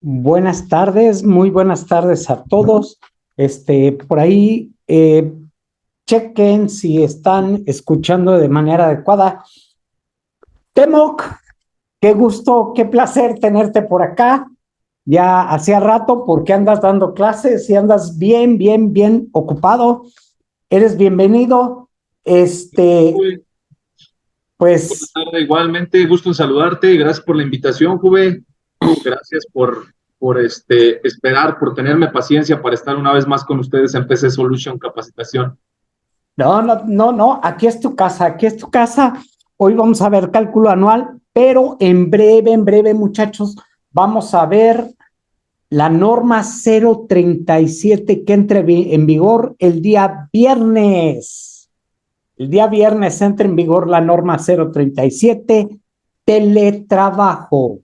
Buenas tardes, muy buenas tardes a todos. Por ahí, chequen si están escuchando de manera adecuada. Temoc, qué gusto, qué placer tenerte por acá. Ya hacía rato porque andas dando clases y andas bien ocupado. Eres bienvenido. Este, Juve, buenas pues tardes, igualmente, gusto en saludarte, gracias por la invitación, Juve, gracias por esperar, por tenerme paciencia para estar una vez más con ustedes en PC Solution Capacitación. no, aquí es tu casa, aquí es tu casa. Hoy vamos a ver cálculo anual, pero en breve, muchachos, vamos a ver la norma 037 que entre en vigor el día viernes. El día viernes entra en vigor la norma 037, teletrabajo.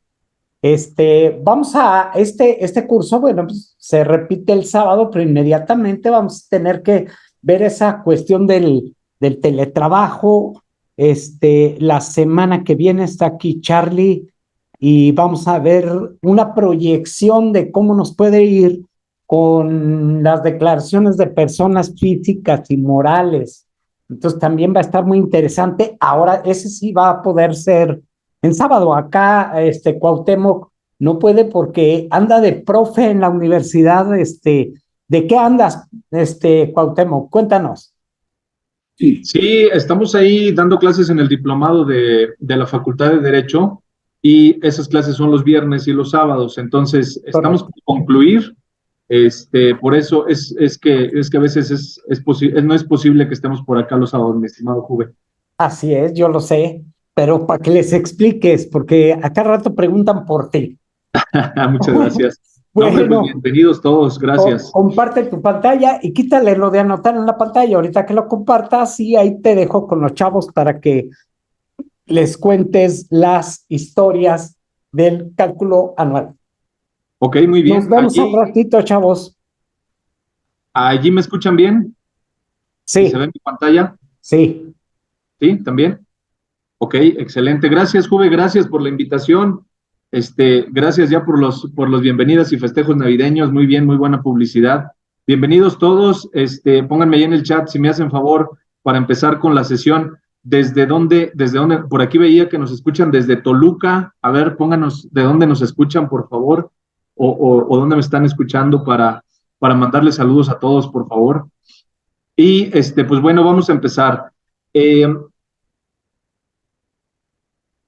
Vamos a este curso, bueno, pues, se repite el sábado, pero inmediatamente vamos a tener que ver esa cuestión del teletrabajo. La semana que viene está aquí Charlie y vamos a ver una proyección de cómo nos puede ir con las declaraciones de personas físicas y morales. Entonces también va a estar muy interesante. Ahora, ese sí va a poder ser en sábado. Acá, Cuauhtémoc no puede porque anda de profe en la universidad. ¿De qué andas, Cuauhtémoc? Cuéntanos. Sí, estamos ahí dando clases en el diplomado de la Facultad de Derecho y esas clases son los viernes y los sábados, entonces estamos por Correcto. concluir. Por eso es que a veces no es posible que estemos por acá los sábados, mi estimado Juve. Así es, yo lo sé, pero para que les expliques, porque acá rato preguntan por ti. Muchas gracias. No, hombre, pues Bueno, bienvenidos todos, gracias. comparte tu pantalla y quítale lo de anotar en la pantalla. Ahorita que lo compartas, y ahí te dejo con los chavos para que les cuentes las historias del cálculo anual. Ok, muy Nos bien. vemos al ratito, chavos. Allí me escuchan bien y se ve Sí, en mi pantalla. sí. ¿Sí? ¿También? Ok, excelente. Gracias, Juve, gracias por la invitación. Gracias ya por los bienvenidas y festejos navideños. Muy bien, muy buena publicidad. Bienvenidos todos. Pónganme ahí en el chat si me hacen favor para empezar con la sesión. ¿Desde dónde? Por aquí veía que nos escuchan desde Toluca. A ver, pónganos de dónde nos escuchan, por favor, o dónde me están escuchando para mandarles saludos a todos, por favor. Y pues bueno, vamos a empezar. Eh,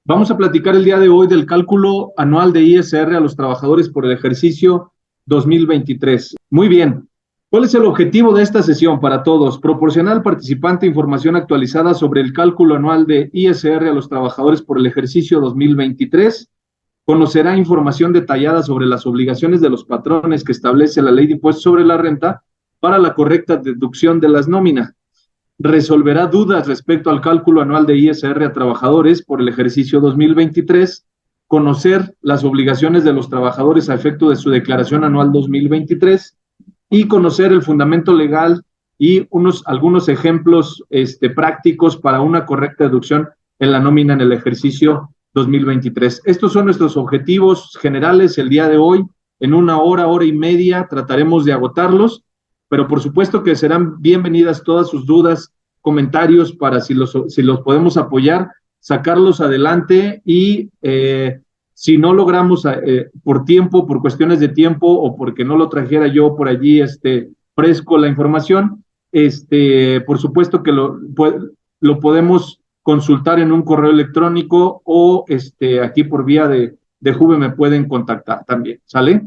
Vamos a platicar el día de hoy del cálculo anual de ISR a los trabajadores por el ejercicio 2023. Muy bien. ¿Cuál es el objetivo de esta sesión para todos? Proporcionar al participante información actualizada sobre el cálculo anual de ISR a los trabajadores por el ejercicio 2023. Conocerá información detallada sobre las obligaciones de los patrones que establece la Ley de Impuestos sobre la Renta para la correcta deducción de las nóminas. Resolverá dudas respecto al cálculo anual de ISR a trabajadores por el ejercicio 2023, conocer las obligaciones de los trabajadores a efecto de su declaración anual 2023 y conocer el fundamento legal y algunos ejemplos prácticos para una correcta deducción en la nómina en el ejercicio 2023. Estos son nuestros objetivos generales el día de hoy. En una hora y media trataremos de agotarlos, pero por supuesto que serán bienvenidas todas sus dudas, comentarios para si los podemos apoyar, sacarlos adelante y si no logramos por tiempo, por cuestiones de tiempo o porque no lo trajera yo por allí fresco la información, por supuesto que lo podemos consultar en un correo electrónico o aquí por vía de Juve me pueden contactar también, ¿sale?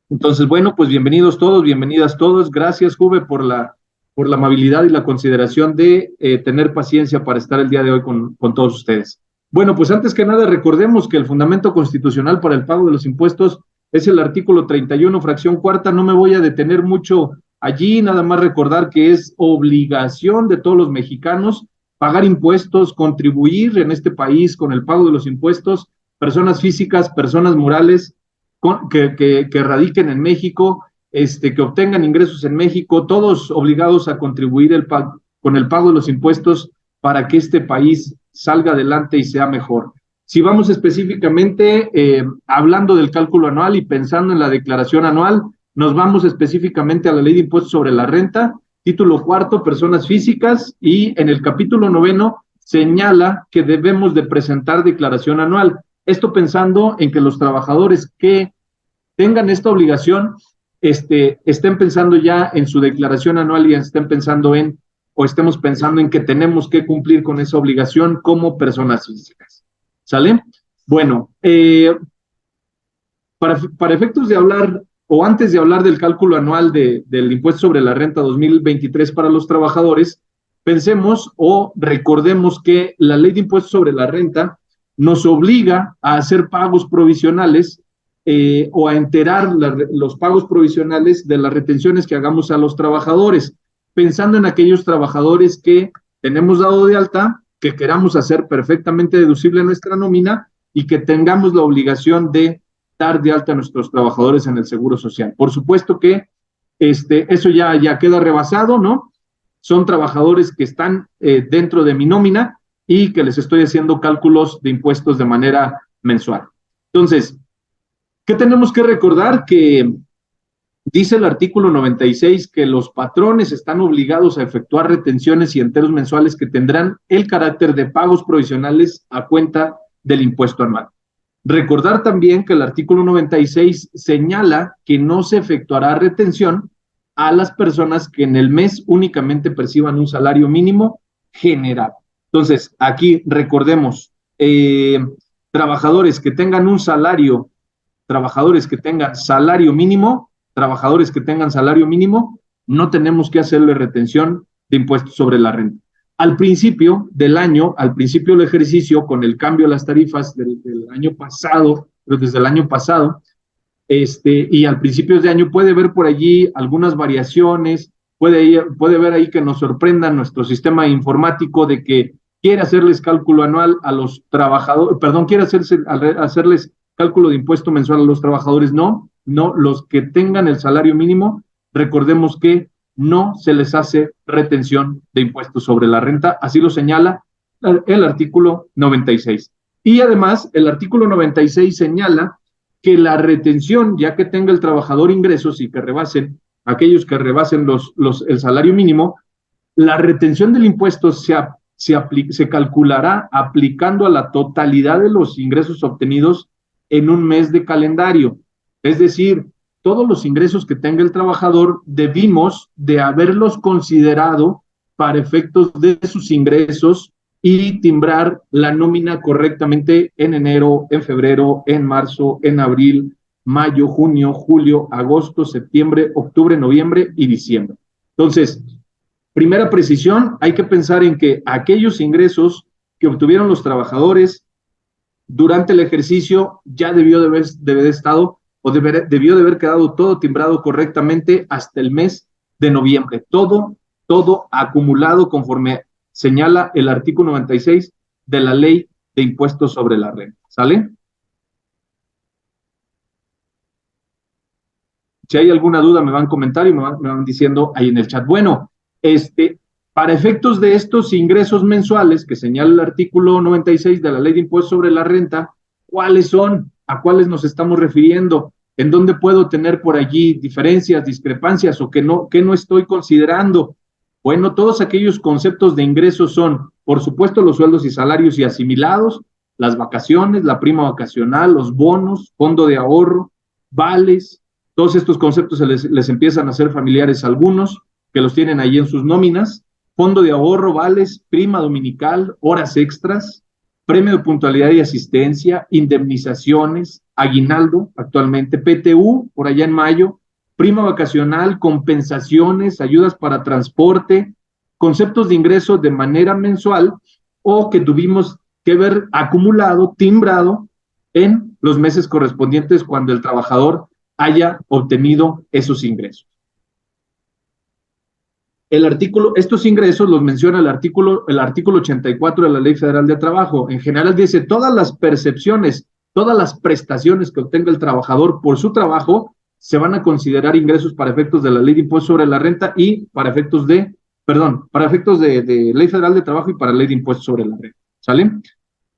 Entonces, bueno, pues bienvenidos todos, bienvenidas todos. Gracias, Juve, por la amabilidad y la consideración de tener paciencia para estar el día de hoy con todos ustedes. Bueno, pues antes que nada, recordemos que el fundamento constitucional para el pago de los impuestos es el artículo 31, fracción cuarta. No me voy a detener mucho allí, nada más recordar que es obligación de todos los mexicanos pagar impuestos, contribuir en este país con el pago de los impuestos, personas físicas, personas morales, que radiquen en México, que obtengan ingresos en México, todos obligados a contribuir con el pago de los impuestos para que este país salga adelante y sea mejor. Si vamos específicamente hablando del cálculo anual y pensando en la declaración anual, nos vamos específicamente a la Ley de Impuestos sobre la Renta, título cuarto, personas físicas, y en el capítulo 9 señala que debemos de presentar declaración anual. Esto pensando en que los trabajadores que tengan esta obligación estén pensando ya en su declaración anual y estén pensando en, o estemos pensando en que tenemos que cumplir con esa obligación como personas físicas. ¿Sale? Bueno, para efectos de hablar, o antes de hablar del cálculo anual del impuesto sobre la renta 2023 para los trabajadores, pensemos o recordemos que la ley de impuestos sobre la renta nos obliga a hacer pagos provisionales o a enterar los pagos provisionales de las retenciones que hagamos a los trabajadores, pensando en aquellos trabajadores que tenemos dado de alta, que queramos hacer perfectamente deducible nuestra nómina y que tengamos la obligación de dar de alta a nuestros trabajadores en el Seguro Social. Por supuesto que eso ya queda rebasado, ¿no? Son trabajadores que están dentro de mi nómina y que les estoy haciendo cálculos de impuestos de manera mensual. Entonces, ¿qué tenemos que recordar? Que dice el artículo 96 que los patrones están obligados a efectuar retenciones y enteros mensuales que tendrán el carácter de pagos provisionales a cuenta del impuesto anual. Recordar también que el artículo 96 señala que no se efectuará retención a las personas que en el mes únicamente perciban un salario mínimo general. Entonces, aquí recordemos, trabajadores que tengan salario mínimo, no tenemos que hacerle retención de impuestos sobre la renta. Al principio del año, al principio del ejercicio, con el cambio de las tarifas del año pasado, desde el año pasado, y al principio de año puede ver por allí algunas variaciones, puede ver ahí que nos sorprenda nuestro sistema informático de que quiere hacerles cálculo anual a los trabajadores, quiere hacerles cálculo de impuesto mensual a los trabajadores. No, los que tengan el salario mínimo, recordemos que no se les hace retención de impuestos sobre la renta, así lo señala el artículo 96. Y además, el artículo 96 señala que la retención, ya que tenga el trabajador ingresos y que aquellos que rebasen el salario mínimo, la retención del impuesto se calculará aplicando a la totalidad de los ingresos obtenidos en un mes de calendario. Es decir, todos los ingresos que tenga el trabajador debimos de haberlos considerado para efectos de sus ingresos y timbrar la nómina correctamente en enero, en febrero, en marzo, en abril, mayo, junio, julio, agosto, septiembre, octubre, noviembre y diciembre. Entonces, primera precisión, hay que pensar en que aquellos ingresos que obtuvieron los trabajadores durante el ejercicio ya debió de haber quedado todo timbrado correctamente hasta el mes de noviembre. Todo acumulado conforme señala el artículo 96 de la Ley de Impuestos sobre la Renta. ¿Sale? Si hay alguna duda, me van comentando y me van diciendo ahí en el chat. Bueno, para efectos de estos ingresos mensuales que señala el artículo 96 de la Ley de Impuestos sobre la Renta, ¿cuáles son? ¿A cuáles nos estamos refiriendo? ¿En dónde puedo tener por allí diferencias, discrepancias o que no estoy considerando? Bueno, todos aquellos conceptos de ingresos son, por supuesto, los sueldos y salarios y asimilados, las vacaciones, la prima vacacional, los bonos, fondo de ahorro, vales. Todos estos conceptos les empiezan a ser familiares a algunos que los tienen ahí en sus nóminas. Fondo de ahorro, vales, prima dominical, horas extras, premio de puntualidad y asistencia, indemnizaciones, aguinaldo actualmente, PTU por allá en mayo, prima vacacional, compensaciones, ayudas para transporte, conceptos de ingreso de manera mensual o que tuvimos que ver acumulado, timbrado en los meses correspondientes cuando el trabajador haya obtenido esos ingresos. Estos ingresos los menciona el artículo 84 de la Ley Federal de Trabajo. En general dice, todas las percepciones, todas las prestaciones que obtenga el trabajador por su trabajo se van a considerar ingresos para efectos de la Ley de Impuestos sobre la Renta y para efectos de Ley Federal de Trabajo y para Ley de Impuestos sobre la Renta. ¿Sale?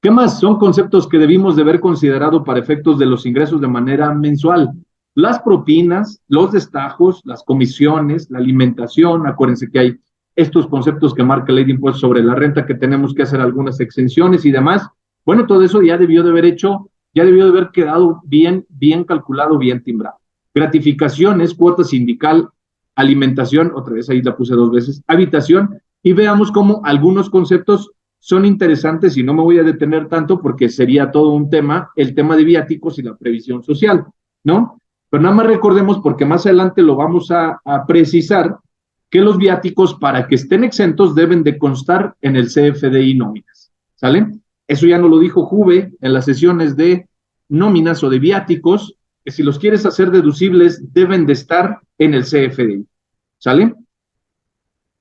¿Qué más? Son conceptos que debimos de haber considerado para efectos de los ingresos de manera mensual. Las propinas, los destajos, las comisiones, la alimentación. Acuérdense que hay estos conceptos que marca la ley de impuestos sobre la renta, que tenemos que hacer algunas exenciones y demás. Bueno, todo eso ya debió de haber quedado bien calculado, bien timbrado. Gratificaciones, cuota sindical, alimentación, otra vez ahí la puse 2 veces, habitación, y veamos cómo algunos conceptos son interesantes y no me voy a detener tanto porque sería todo un tema, el tema de viáticos y la previsión social, ¿no? Pero nada más recordemos, porque más adelante lo vamos a precisar, que los viáticos, para que estén exentos, deben de constar en el CFDI nóminas, ¿sale? Eso ya nos lo dijo Juve en las sesiones de nóminas o de viáticos, que si los quieres hacer deducibles, deben de estar en el CFDI, ¿sale?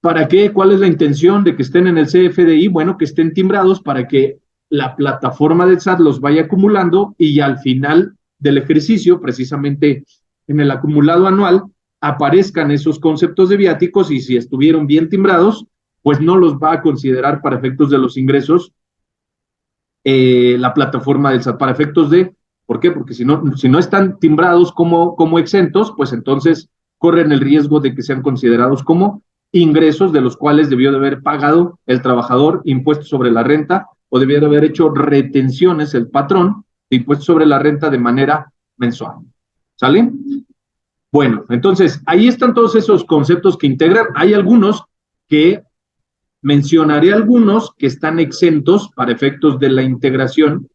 ¿Para qué? ¿Cuál es la intención de que estén en el CFDI? Bueno, que estén timbrados para que la plataforma del SAT los vaya acumulando y al final del ejercicio, precisamente en el acumulado anual, aparezcan esos conceptos de viáticos, y si estuvieron bien timbrados, pues no los va a considerar para efectos de los ingresos la plataforma del SAT, para efectos de, ¿por qué? Porque si no están timbrados como exentos, pues entonces corren el riesgo de que sean considerados como ingresos, de los cuales debió de haber pagado el trabajador impuestos sobre la renta, o debió de haber hecho retenciones el patrón de impuestos sobre la renta de manera mensual. ¿Sale? Bueno, entonces, ahí están todos esos conceptos que integran. Hay algunos que mencionaré, algunos que están exentos para efectos de la integración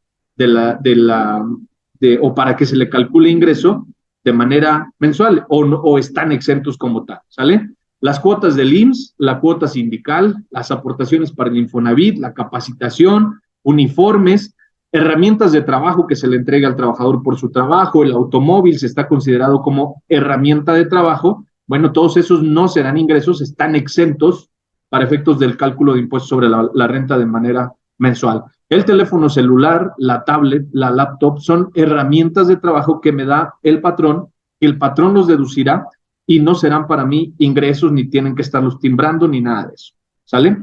o para que se le calcule ingreso de manera mensual, o están exentos como tal, ¿sale? Las cuotas del IMSS, la cuota sindical, las aportaciones para el Infonavit, la capacitación, uniformes, herramientas de trabajo que se le entrega al trabajador por su trabajo, el automóvil se está considerado como herramienta de trabajo. Bueno, todos esos no serán ingresos, están exentos para efectos del cálculo de impuestos sobre la renta de manera mensual. El teléfono celular, la tablet, la laptop son herramientas de trabajo que me da el patrón, y el patrón los deducirá y no serán para mí ingresos, ni tienen que estarlos timbrando, ni nada de eso. ¿Sale?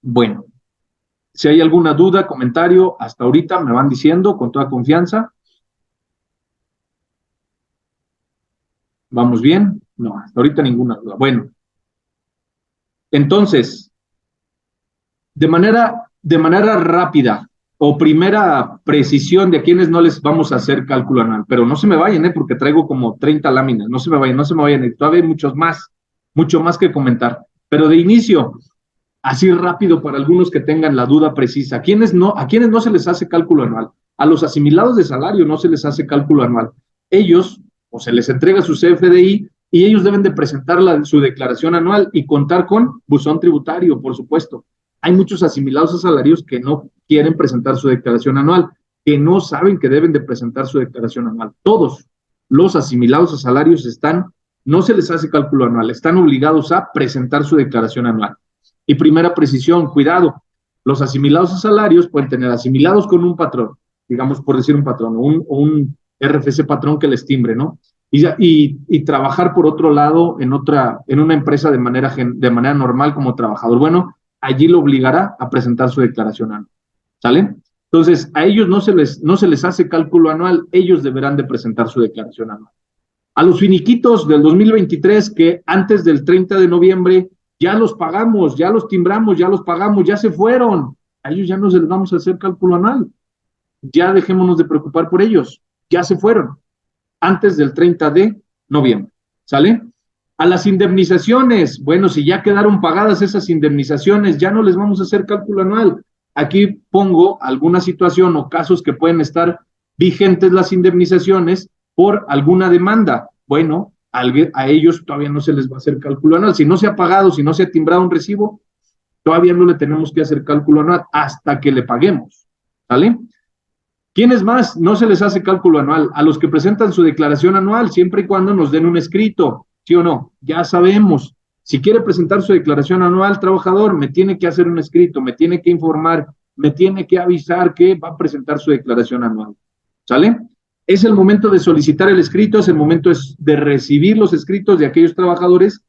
Bueno, si hay alguna duda, comentario, hasta ahorita me van diciendo con toda confianza. ¿Vamos bien? No, hasta ahorita ninguna duda. Bueno, entonces, de manera rápida o primera precisión de a quienes no les vamos a hacer cálculo anual, pero no se me vayan, porque traigo como 30 láminas, no se me vayan, todavía hay mucho más que comentar, pero de inicio, así rápido para algunos que tengan la duda precisa, a quienes no se les hace cálculo anual, a los asimilados de salario no se les hace cálculo anual, ellos, o se les entrega su CFDI, y ellos deben de presentar su declaración anual y contar con buzón tributario, por supuesto. Hay muchos asimilados a salarios que no quieren presentar su declaración anual, que no saben que deben de presentar su declaración anual. Todos los asimilados a salarios no se les hace cálculo anual, están obligados a presentar su declaración anual. Y primera precisión, cuidado, los asimilados a salarios pueden tener asimilados con un patrón, digamos por decir un patrón, o un RFC patrón que les timbre, ¿no? Y trabajar por otro lado en una empresa de manera normal como trabajador. Bueno, allí lo obligará a presentar su declaración anual, ¿sale? Entonces, a ellos no se les hace cálculo anual, ellos deberán de presentar su declaración anual. A los finiquitos del 2023, que antes del 30 de noviembre ya los pagamos, ya los timbramos, ya los pagamos, ya se fueron, a ellos ya no se les vamos a hacer cálculo anual. Ya dejémonos de preocupar por ellos, ya se fueron, antes del 30 de noviembre, ¿sale? A las indemnizaciones, bueno, si ya quedaron pagadas esas indemnizaciones, ya no les vamos a hacer cálculo anual. Aquí pongo alguna situación o casos que pueden estar vigentes las indemnizaciones por alguna demanda. Bueno, a ellos todavía no se les va a hacer cálculo anual. Si no se ha pagado, si no se ha timbrado un recibo, todavía no le tenemos que hacer cálculo anual hasta que le paguemos, ¿sale? ¿Quiénes más no se les hace cálculo anual? A los que presentan su declaración anual, siempre y cuando nos den un escrito, ¿sí o no? Ya sabemos, si quiere presentar su declaración anual, trabajador, me tiene que hacer un escrito, me tiene que informar, me tiene que avisar que va a presentar su declaración anual, ¿sale? Es el momento de solicitar el escrito, es el momento de recibir los escritos de aquellos trabajadores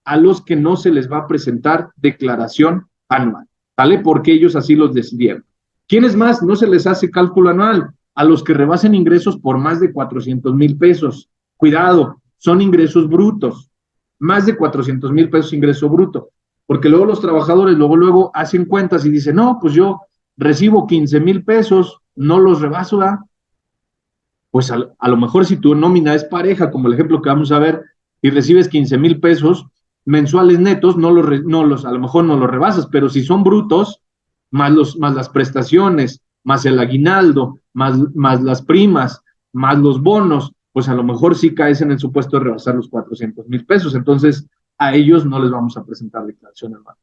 a los que no se les va a presentar declaración anual. ¿sale? Porque ellos así los decidieron. ¿Quiénes más no se les hace cálculo anual? A los que rebasen ingresos por más de 400,000 pesos. Cuidado, son ingresos brutos. Más de 400,000 pesos ingreso bruto. Porque luego los trabajadores luego hacen cuentas y dicen, no, pues yo recibo 15,000 pesos, no los rebaso, ¿verdad? Pues a lo mejor si tu nómina es pareja, como el ejemplo que vamos a ver, y recibes 15,000 pesos mensuales netos, a lo mejor no los rebasas, pero si son brutos, más las prestaciones, más el aguinaldo, más las primas, más los bonos, pues a lo mejor sí caes en el supuesto de rebasar los 400,000 pesos. Entonces, a ellos no les vamos a presentar declaración anual.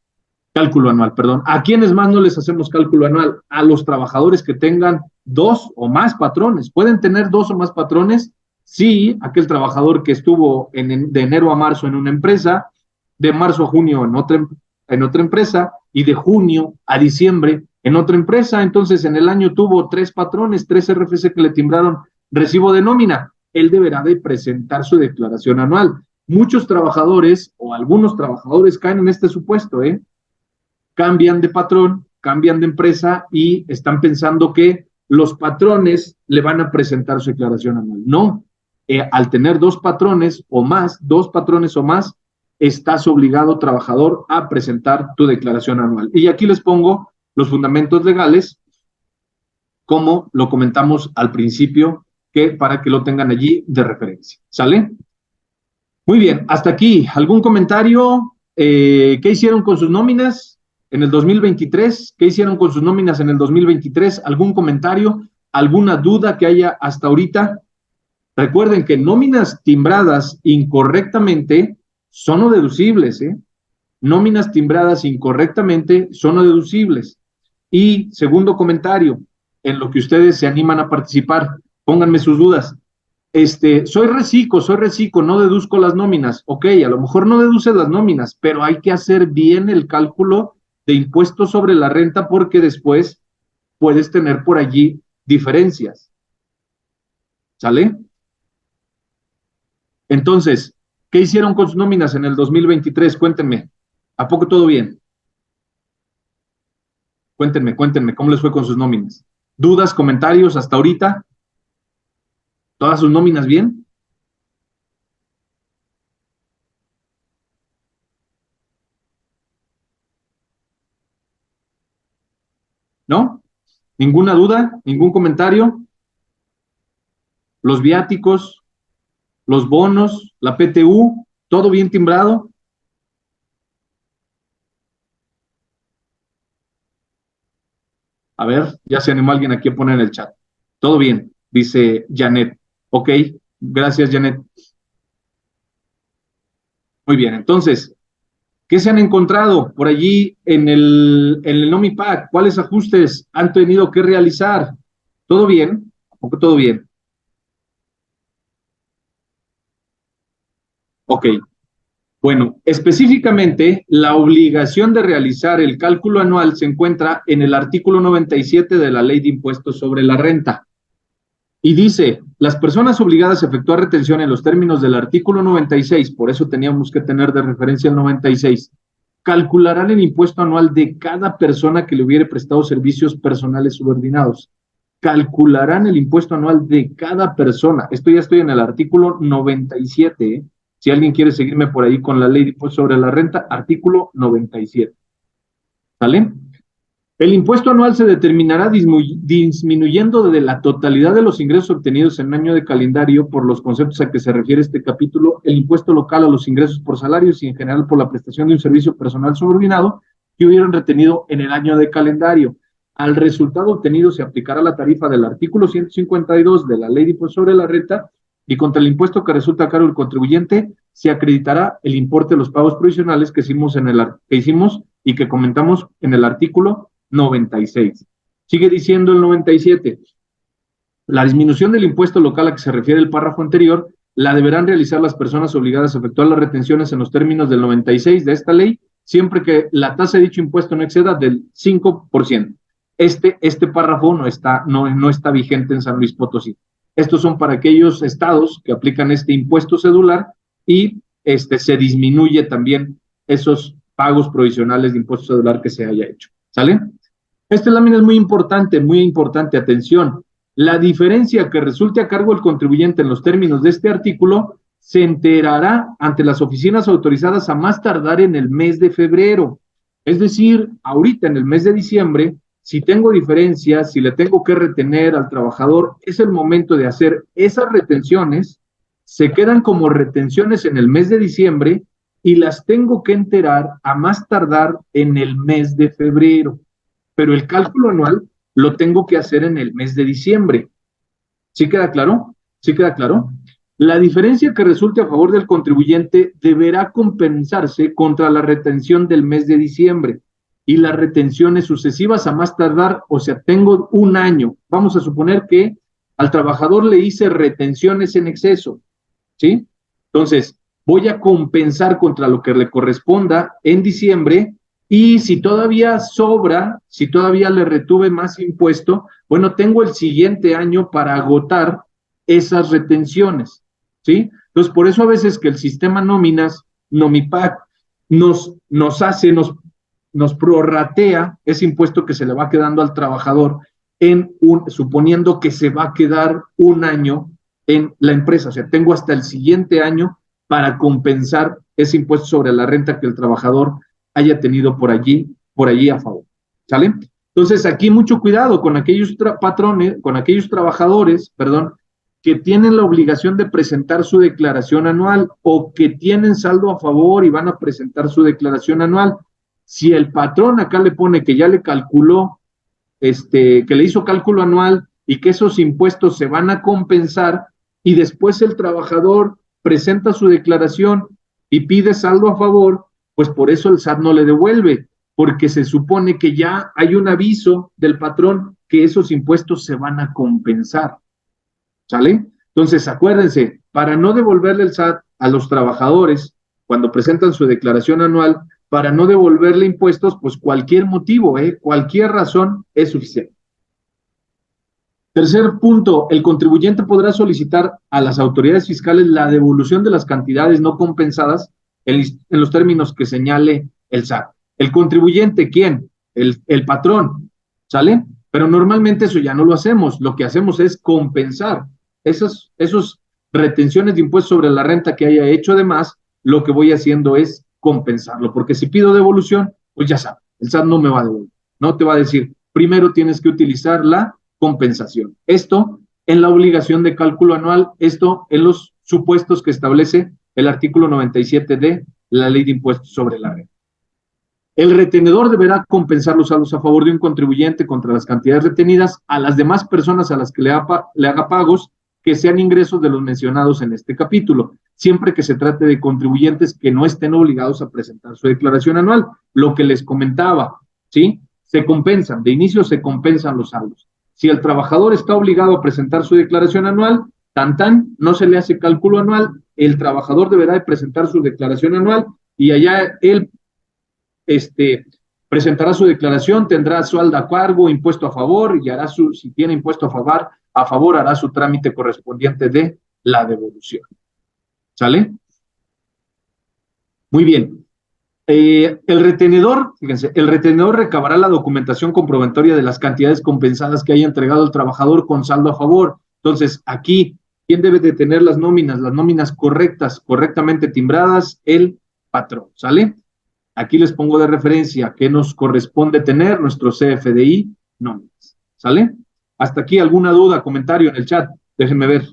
Cálculo anual, perdón. ¿A quiénes más no les hacemos cálculo anual? A los trabajadores que tengan 2 o más patrones. ¿Pueden tener 2 o más patrones? Sí, aquel trabajador que estuvo de enero a marzo en una empresa, de marzo a junio en otra empresa, y de junio a diciembre en otra empresa. Entonces, en el año tuvo 3 patrones, 3 RFC que le timbraron recibo de nómina. Él deberá de presentar su declaración anual. Muchos trabajadores o algunos trabajadores caen en este supuesto, cambian de patrón, cambian de empresa y están pensando que los patrones le van a presentar su declaración anual. No, al tener 2 patrones o más, estás obligado, trabajador, a presentar tu declaración anual. Y aquí les pongo los fundamentos legales, como lo comentamos al principio, para que lo tengan allí de referencia. ¿Sale? Muy bien, hasta aquí. ¿Algún comentario? ¿Qué hicieron con sus nóminas en el 2023? ¿Qué hicieron con sus nóminas en el 2023? ¿Algún comentario? ¿Alguna duda que haya hasta ahorita? Recuerden que nóminas timbradas incorrectamente son no deducibles, Nóminas timbradas incorrectamente son no deducibles. Y segundo comentario, en lo que ustedes se animan a participar, pónganme sus dudas. Soy reciclo, no deduzco las nóminas. Ok, a lo mejor no deduces las nóminas, pero hay que hacer bien el cálculo de impuestos sobre la renta porque después puedes tener por allí diferencias. ¿Sale? Entonces, ¿qué hicieron con sus nóminas en el 2023? Cuéntenme. ¿A poco todo bien? Cuéntenme, ¿cómo les fue con sus nóminas? ¿Dudas, comentarios hasta ahorita? ¿Todas sus nóminas bien? ¿No? ¿Ninguna duda? ¿Ningún comentario? ¿Los viáticos? ¿Los bonos? ¿La PTU? ¿Todo bien timbrado? A ver, ya se animó alguien aquí a poner en el chat. Todo bien, dice Janet. Ok, gracias Janet. Muy bien, entonces, ¿qué se han encontrado por allí en el NOMIPAC? ¿Cuáles ajustes han tenido que realizar? ¿Todo bien? ¿A poco todo bien? Ok. Bueno, específicamente, la obligación de realizar el cálculo anual se encuentra en el artículo 97 de la Ley de Impuestos sobre la Renta. Y dice, las personas obligadas a efectuar retención en los términos del artículo 96, por eso teníamos que tener de referencia el 96, calcularán el impuesto anual de cada persona que le hubiere prestado servicios personales subordinados. Calcularán el impuesto anual de cada persona. Esto ya estoy en el artículo 97, ¿eh? Si alguien quiere seguirme por ahí con la ley de impuestos sobre la renta, artículo 97. ¿Sale? El impuesto anual se determinará disminuyendo de la totalidad de los ingresos obtenidos en año de calendario por los conceptos a que se refiere este capítulo, el impuesto local a los ingresos por salarios y en general por la prestación de un servicio personal subordinado que hubieran retenido en el año de calendario. Al resultado obtenido se aplicará la tarifa del artículo 152 de la ley de impuestos sobre la renta y contra el impuesto que resulta a cargo del contribuyente se acreditará el importe de los pagos provisionales que hicimos y que comentamos en el artículo 96. Sigue diciendo el 97. La disminución del impuesto local a que se refiere el párrafo anterior la deberán realizar las personas obligadas a efectuar las retenciones en los términos del 96 de esta ley, siempre que la tasa de dicho impuesto no exceda del 5%. Este párrafo no está vigente en San Luis Potosí. Estos son para aquellos estados que aplican este impuesto cedular y se disminuye también esos pagos provisionales de impuesto cedular que se haya hecho. ¿Sale? Esta lámina es muy importante, atención. La diferencia que resulte a cargo del contribuyente en los términos de este artículo se enterará ante las oficinas autorizadas a más tardar en el mes de febrero. Es decir, ahorita en el mes de diciembre, si tengo diferencias, si le tengo que retener al trabajador, es el momento de hacer esas retenciones, se quedan como retenciones en el mes de diciembre y las tengo que enterar a más tardar en el mes de febrero. Pero el cálculo anual lo tengo que hacer en el mes de diciembre. ¿Sí queda claro? ¿Sí queda claro? La diferencia que resulte a favor del contribuyente deberá compensarse contra la retención del mes de diciembre y las retenciones sucesivas a más tardar, o sea, tengo un año. Vamos a suponer que al trabajador le hice retenciones en exceso, ¿sí? Entonces, voy a compensar contra lo que le corresponda en diciembre y si todavía sobra, si todavía le retuve más impuesto, bueno, tengo el siguiente año para agotar esas retenciones, ¿sí? Entonces, por eso a veces que el sistema nóminas, Nomipac, nos prorratea ese impuesto que se le va quedando al trabajador suponiendo que se va a quedar un año en la empresa, o sea, tengo hasta el siguiente año para compensar ese impuesto sobre la renta que el trabajador haya tenido por allí a favor, ¿sale? Entonces, aquí mucho cuidado con aquellos patrones, con aquellos trabajadores, perdón, que tienen la obligación de presentar su declaración anual o que tienen saldo a favor y van a presentar su declaración anual. Si el patrón acá le pone que ya le calculó, que le hizo cálculo anual y que esos impuestos se van a compensar y después el trabajador presenta su declaración y pide saldo a favor, pues por eso el SAT no le devuelve, porque se supone que ya hay un aviso del patrón que esos impuestos se van a compensar, ¿sale? Entonces, acuérdense, para no devolverle el SAT a los trabajadores cuando presentan su declaración anual, para no devolverle impuestos, pues cualquier motivo, cualquier razón es suficiente. Tercer punto, el contribuyente podrá solicitar a las autoridades fiscales la devolución de las cantidades no compensadas en los términos que señale el SAT. El contribuyente, ¿quién? El patrón, ¿sale? Pero normalmente eso ya no lo hacemos, lo que hacemos es compensar esos retenciones de impuestos sobre la renta que haya hecho de más, lo que voy haciendo es compensarlo, porque si pido devolución, pues ya sabe, el SAT no me va a devolver, no te va a decir, primero tienes que utilizar la compensación. Esto en la obligación de cálculo anual, esto en los supuestos que establece el artículo 97 de la Ley de Impuestos sobre la Renta. El retenedor deberá compensar los saldos a favor de un contribuyente contra las cantidades retenidas a las demás personas a las que le haga pagos que sean ingresos de los mencionados en este capítulo, siempre que se trate de contribuyentes que no estén obligados a presentar su declaración anual. Lo que les comentaba, ¿sí? Se compensan, de inicio se compensan los saldos. Si el trabajador está obligado a presentar su declaración anual, no se le hace cálculo anual, el trabajador deberá de presentar su declaración anual y allá él presentará su declaración, tendrá saldo a cargo, impuesto a favor y hará si tiene impuesto a favor hará su trámite correspondiente de la devolución. ¿Sale? Muy bien. El retenedor recabará la documentación comprobatoria de las cantidades compensadas que haya entregado el trabajador con saldo a favor. Entonces, aquí, ¿quién debe de tener las nóminas? Las nóminas correctamente timbradas, el patrón, ¿sale? Aquí les pongo de referencia qué nos corresponde tener nuestro CFDI nóminas, ¿sale? Hasta aquí, ¿alguna duda, comentario en el chat? Déjenme ver.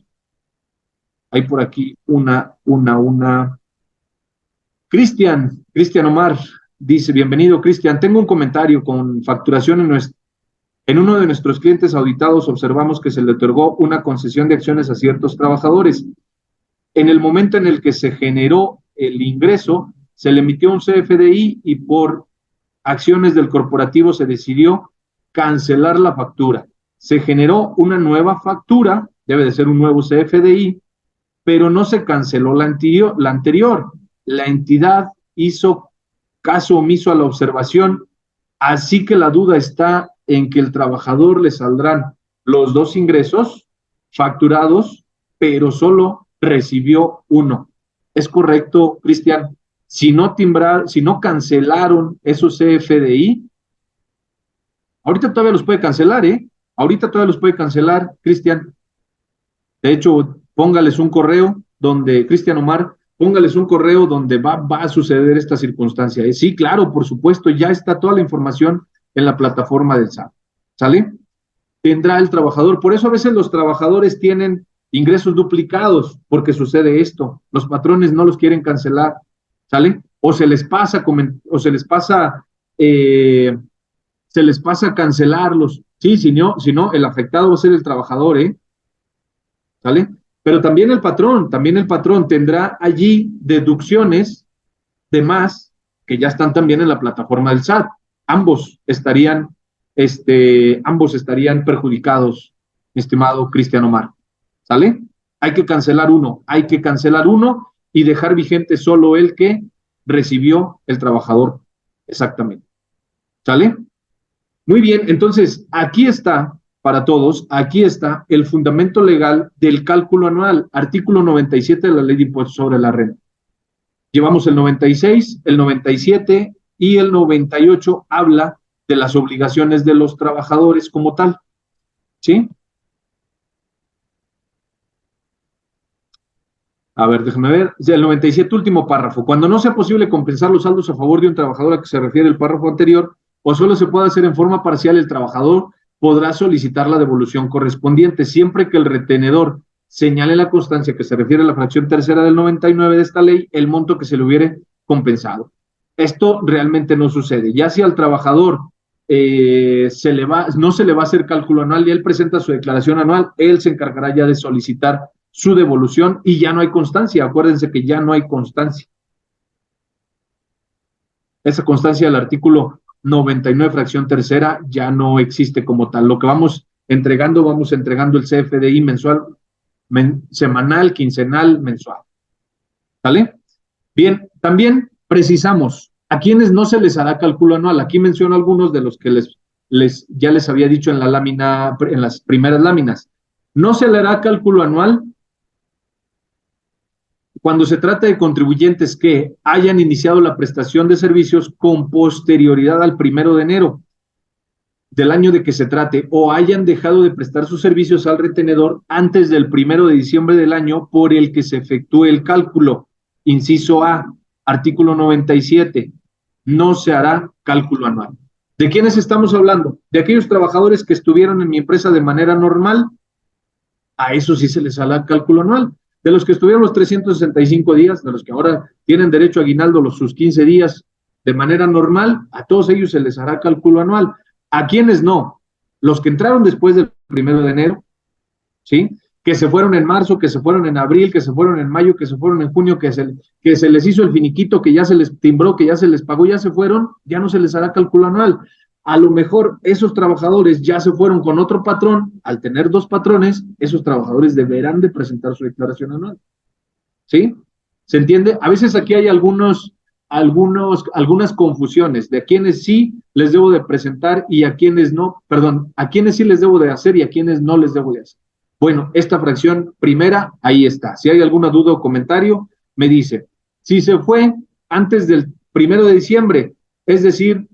Hay por aquí una. Cristian Omar dice, bienvenido Cristian, tengo un comentario con facturación en uno de nuestros clientes auditados observamos que se le otorgó una concesión de acciones a ciertos trabajadores. En el momento en el que se generó el ingreso, se le emitió un CFDI y por acciones del corporativo se decidió cancelar la factura. Se generó una nueva factura, debe de ser un nuevo CFDI, pero no se canceló la anterior. La entidad hizo caso omiso a la observación, así que la duda está en que el trabajador le saldrán los dos ingresos facturados, pero solo recibió uno. ¿Es correcto, Cristian? Si no cancelaron esos CFDI, Ahorita todavía los puede cancelar, ¿eh? Ahorita todavía los puede cancelar, Cristian. De hecho, póngales un correo donde, Cristian Omar, póngales un correo donde va a suceder esta circunstancia. Sí, claro, por supuesto, ya está toda la información en la plataforma del SAT. ¿Sale? Tendrá el trabajador. Por eso a veces los trabajadores tienen ingresos duplicados, porque sucede esto. Los patrones no los quieren cancelar. ¿Sale? O se les pasa, se les pasa cancelarlos. Sí, si no, el afectado va a ser el trabajador, ¿eh? ¿Sale? Pero también el patrón tendrá allí deducciones de más que ya están también en la plataforma del SAT. Ambos estarían perjudicados, mi estimado Cristian Omar. ¿Sale? Hay que cancelar uno y dejar vigente solo el que recibió el trabajador. Exactamente. ¿Sale? Muy bien, entonces aquí está, para todos, aquí está el fundamento legal del cálculo anual, artículo 97 de la Ley de Impuestos sobre la Renta. Llevamos el 96, el 97 y el 98 habla de las obligaciones de los trabajadores como tal. ¿Sí? A ver, déjame ver. El 97, último párrafo. Cuando no sea posible compensar los saldos a favor de un trabajador a que se refiere el párrafo anterior, o solo se puede hacer en forma parcial, el trabajador podrá solicitar la devolución correspondiente, siempre que el retenedor señale la constancia que se refiere a la fracción tercera del 99 de esta ley, el monto que se le hubiere compensado. Esto realmente no sucede. Ya si al trabajador no se le va a hacer cálculo anual y él presenta su declaración anual, él se encargará ya de solicitar su devolución y ya no hay constancia. Acuérdense que ya no hay constancia. Esa constancia del artículo 99, fracción tercera, ya no existe como tal. Lo que vamos entregando el CFDI mensual, semanal, quincenal, mensual. ¿Sale? Bien, también precisamos a quienes no se les hará cálculo anual. Aquí menciono algunos de los que ya les había dicho en la lámina, en las primeras láminas. No se le hará cálculo anual cuando se trata de contribuyentes que hayan iniciado la prestación de servicios con posterioridad al 1 de enero del año de que se trate, o hayan dejado de prestar sus servicios al retenedor antes del 1 de diciembre del año por el que se efectúe el cálculo. Inciso A, artículo 97, no se hará cálculo anual. ¿De quiénes estamos hablando? De aquellos trabajadores que estuvieron en mi empresa de manera normal, a eso sí se les hará cálculo anual. De los que estuvieron los 365 días, de los que ahora tienen derecho a aguinaldo sus 15 días de manera normal, a todos ellos se les hará cálculo anual. ¿A quiénes no? Los que entraron después del 1 de enero, ¿sí? Que se fueron en marzo, que se fueron en abril, que se fueron en mayo, que se fueron en junio, que se les hizo el finiquito, que ya se les timbró, que ya se les pagó, ya se fueron, ya no se les hará cálculo anual. A lo mejor esos trabajadores ya se fueron con otro patrón. Al tener dos patrones, esos trabajadores deberán de presentar su declaración anual. ¿Sí? ¿Se entiende? A veces aquí hay algunas confusiones de a quienes sí les debo de presentar y a quienes no, perdón, a quienes sí les debo de hacer y a quienes no les debo de hacer. Bueno, esta fracción primera, ahí está. Si hay alguna duda o comentario, me dice. Si se fue antes del 1 de diciembre, es decir,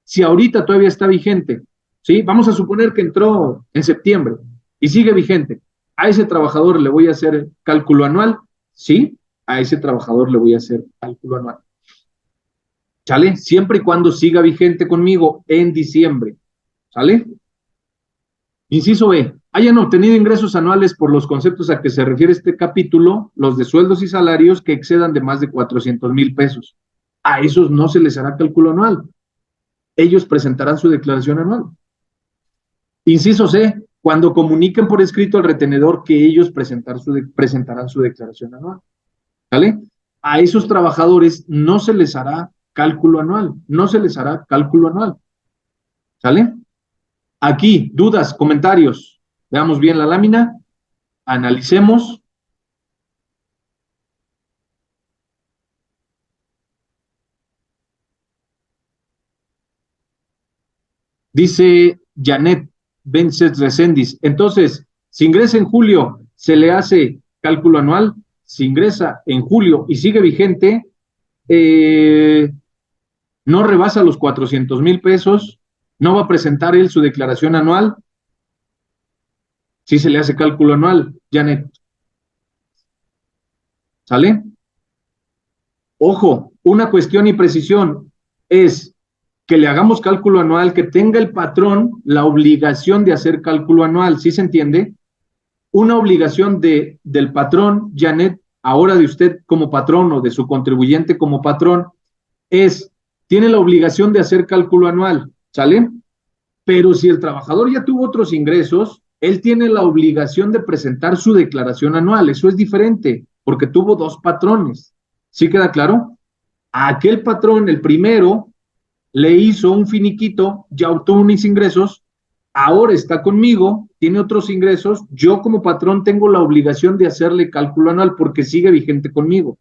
si ahorita todavía está vigente, ¿sí? Vamos a suponer que entró en septiembre y sigue vigente. ¿A ese trabajador le voy a hacer cálculo anual? Sí, a ese trabajador le voy a hacer cálculo anual. ¿Sale? Siempre y cuando siga vigente conmigo en diciembre. ¿Sale? Inciso B. Hayan obtenido ingresos anuales por los conceptos a que se refiere este capítulo, los de sueldos y salarios que excedan de más de 400,000 pesos. A esos no se les hará cálculo anual. Ellos presentarán su declaración anual. Inciso C, cuando comuniquen por escrito al retenedor que ellos presentarán su declaración anual. ¿Vale? A esos trabajadores no se les hará cálculo anual, no se les hará cálculo anual. ¿Sale? Aquí, dudas, comentarios. Veamos bien la lámina, analicemos. Dice Janet Bences Recendis. Entonces, si ingresa en julio, se le hace cálculo anual. Si ingresa en julio y sigue vigente, no rebasa los 400,000 pesos, ¿No va a presentar él su declaración anual? Sí se le hace cálculo anual, Janet. ¿Sale? Ojo, una cuestión y precisión es que le hagamos cálculo anual, que tenga el patrón la obligación de hacer cálculo anual, ¿sí se entiende? Una obligación del patrón, Janet, ahora de usted como patrón o de su contribuyente como patrón, tiene la obligación de hacer cálculo anual, ¿sale? Pero si el trabajador ya tuvo otros ingresos, él tiene la obligación de presentar su declaración anual. Eso es diferente, porque tuvo dos patrones. ¿Sí queda claro? A aquel patrón, el primero, le hizo un finiquito, ya obtuvo unos ingresos, ahora está conmigo, tiene otros ingresos, yo como patrón tengo la obligación de hacerle cálculo anual porque sigue vigente conmigo.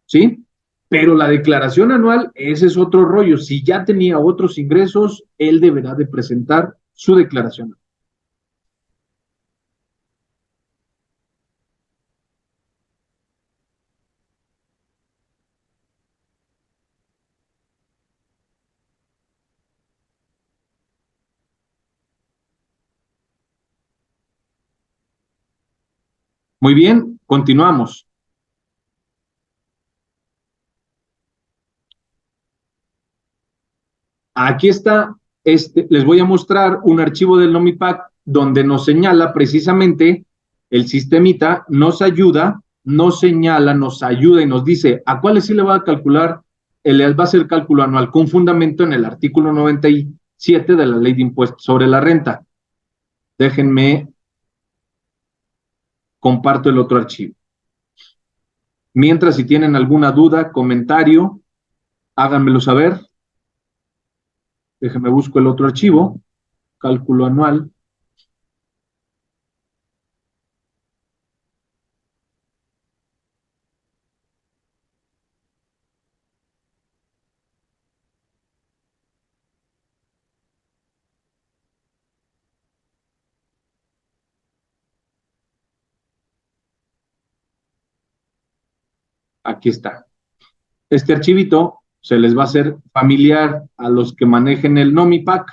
¿Sí? Pero la declaración anual, ese es otro rollo. Si ya tenía otros ingresos, él deberá de presentar su declaración. Muy bien, continuamos. Aquí está, les voy a mostrar un archivo del NOMIPAC donde nos señala precisamente el sistemita, nos ayuda, nos señala, nos ayuda y nos dice a cuáles sí le va a calcular, les va a hacer cálculo anual con fundamento en el artículo 97 de la Ley de Impuestos sobre la Renta. Déjenme, comparto el otro archivo. Mientras, si tienen alguna duda, comentario, háganmelo saber. Déjenme busco el otro archivo, cálculo anual. Aquí está. Este archivito se les va a hacer familiar a los que manejen el NOMIPAC.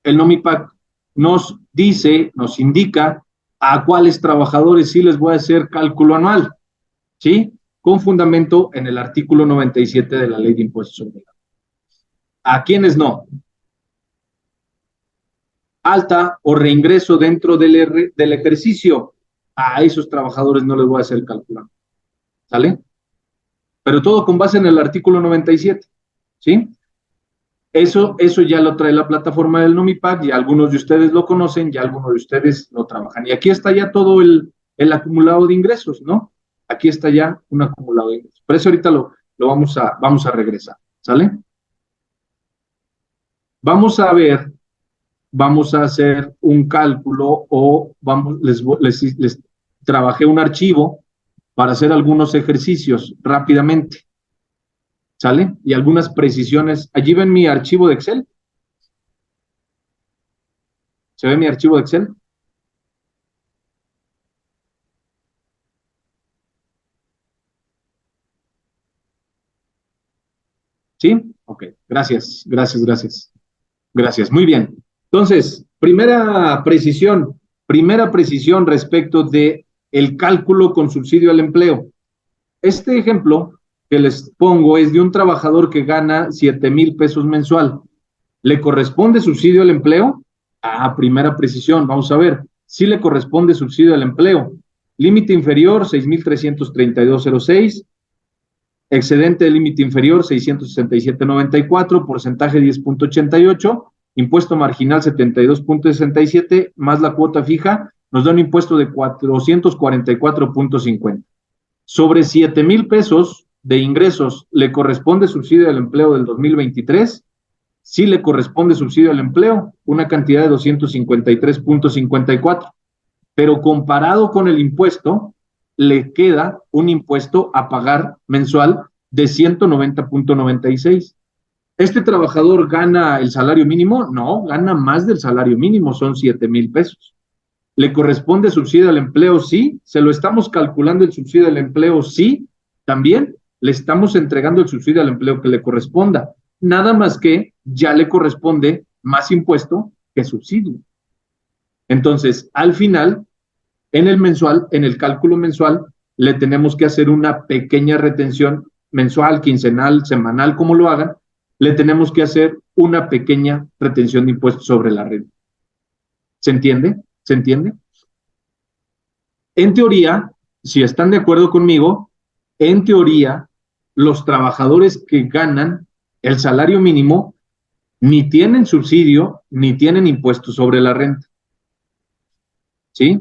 El NOMIPAC nos dice, nos indica a cuáles trabajadores sí les voy a hacer cálculo anual, ¿sí? Con fundamento en el artículo 97 de la Ley de Impuestos sobre la Renta. ¿A quiénes no? Alta o reingreso dentro del ejercicio. A esos trabajadores no les voy a hacer cálculo anual. ¿Sale? Pero todo con base en el artículo 97, ¿sí? Eso ya lo trae la plataforma del NOMIPAC, y algunos de ustedes lo conocen, ya algunos de ustedes lo trabajan. Y aquí está ya todo el acumulado de ingresos, ¿no? Aquí está ya un acumulado de ingresos. Por eso ahorita lo vamos a regresar, ¿sale? Vamos a ver, vamos a hacer un cálculo o les trabajé un archivo para hacer algunos ejercicios rápidamente. ¿Sale? Y algunas precisiones. Allí ven mi archivo de Excel. ¿Se ve mi archivo de Excel? ¿Sí? Ok, gracias. Gracias, muy bien. Entonces, primera precisión respecto de el cálculo con subsidio al empleo. Este ejemplo que les pongo es de un trabajador que gana 7,000 pesos mensual. ¿Le corresponde subsidio al empleo? Primera precisión, vamos a ver. Sí le corresponde subsidio al empleo. Límite inferior, 6,332,06. Excedente de límite inferior, 667,94. Porcentaje 10,88. Impuesto marginal, 72,67. Más la cuota fija, nos da un impuesto de 444,50. Sobre 7,000 pesos de ingresos, ¿le corresponde subsidio al empleo del 2023? Sí le corresponde subsidio al empleo, una cantidad de 253,54. Pero comparado con el impuesto, le queda un impuesto a pagar mensual de 190,96. ¿Este trabajador gana el salario mínimo? No, gana más del salario mínimo, son 7,000 pesos. ¿Le corresponde subsidio al empleo? Sí. ¿Se lo estamos calculando el subsidio al empleo? Sí. También le estamos entregando el subsidio al empleo que le corresponda. nada más que ya le corresponde más impuesto que subsidio. Entonces, al final, en el mensual, en el cálculo mensual, le tenemos que hacer una pequeña retención mensual, quincenal, semanal, como lo hagan, le tenemos que hacer una pequeña retención de impuestos sobre la renta. ¿Se entiende? ¿Se entiende? En teoría, si están de acuerdo conmigo, en teoría, los trabajadores que ganan el salario mínimo ni tienen subsidio ni tienen impuestos sobre la renta. ¿Sí?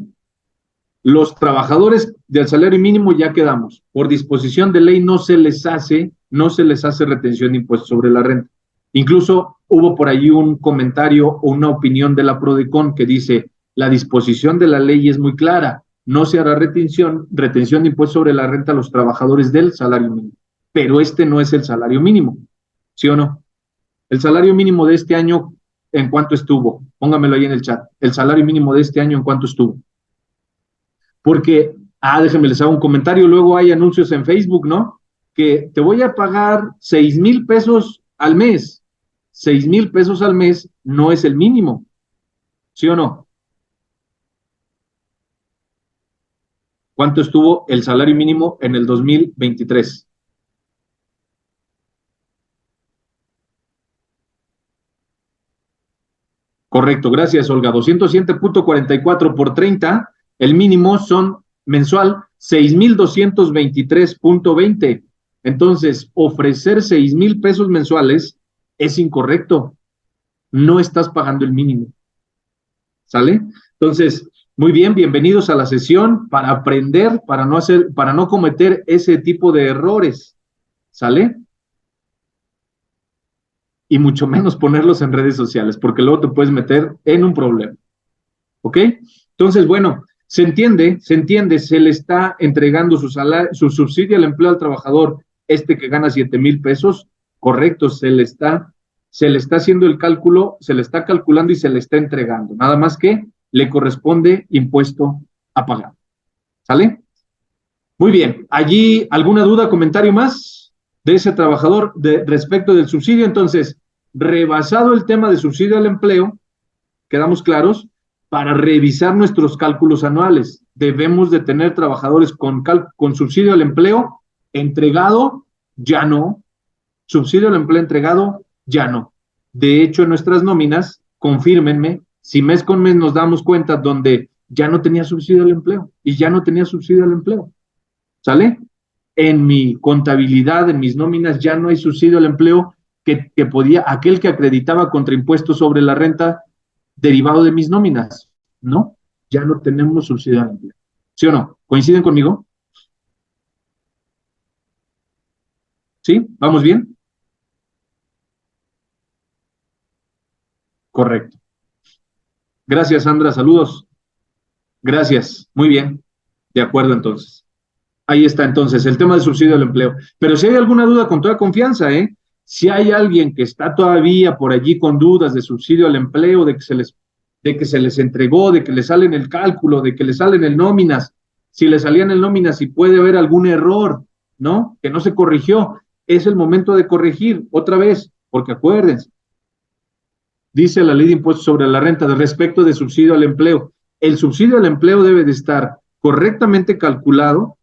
Los trabajadores del salario mínimo ya quedamos. Por disposición de ley no se les hace retención de impuestos sobre la renta. Incluso hubo por ahí un comentario o una opinión de la Prodecon que dice, la disposición de la ley es muy clara, no se hará retención de impuestos sobre la renta a los trabajadores del salario mínimo. Pero este no es el salario mínimo, ¿sí o no? El salario mínimo de este año, ¿en cuánto estuvo? Póngamelo ahí en el chat. El salario mínimo de este año, ¿en cuánto estuvo? Porque, déjenme les hago un comentario, luego hay anuncios en Facebook, ¿no? Que te voy a pagar 6,000 pesos al mes. 6,000 pesos al mes no es el mínimo, ¿sí o no? ¿Cuánto estuvo el salario mínimo en el 2023? Correcto, gracias, Olga. 207.44 por 30, el mínimo son mensual 6,223.20. Entonces, ofrecer 6,000 pesos mensuales es incorrecto. No estás pagando el mínimo. ¿Sale? Entonces, muy bien, bienvenidos a la sesión para aprender, para no cometer ese tipo de errores. ¿Sale? Y mucho menos ponerlos en redes sociales, porque luego te puedes meter en un problema. ¿Ok? Entonces, bueno, se entiende, se le está entregando su subsidio al empleo al trabajador, que gana 7,000 pesos, correcto, se le está haciendo el cálculo, se le está calculando y se le está entregando, nada más que le corresponde impuesto a pagar. ¿Sale? Muy bien, allí, ¿alguna duda, comentario más de ese trabajador respecto del subsidio? Entonces, rebasado el tema de subsidio al empleo, quedamos claros, para revisar nuestros cálculos anuales. Debemos de tener trabajadores con subsidio al empleo entregado, ya no. Subsidio al empleo entregado, ya no. De hecho, en nuestras nóminas, confírmenme, si mes con mes nos damos cuenta donde ya no tenía subsidio al empleo y ya no tenía subsidio al empleo. ¿Sale? En mi contabilidad, en mis nóminas, ya no hay subsidio al empleo que podía, aquel que acreditaba contra impuestos sobre la renta derivado de mis nóminas. No, ya no tenemos subsidio al empleo. ¿Sí o no? ¿Coinciden conmigo? ¿Sí? ¿Vamos bien? Correcto. Gracias, Sandra. Saludos. Gracias. Muy bien. De acuerdo, entonces. Ahí está, entonces, el tema del subsidio al empleo. Pero si hay alguna duda, con toda confianza, si hay alguien que está todavía por allí con dudas de subsidio al empleo, de que se les entregó, de que le salen el cálculo, de que le salen el nóminas, si le salían el nóminas, si puede haber algún error, ¿no? Que no se corrigió, es el momento de corregir otra vez, porque acuérdense, dice la ley de impuestos sobre la renta de respecto de subsidio al empleo. El subsidio al empleo debe de estar correctamente calculado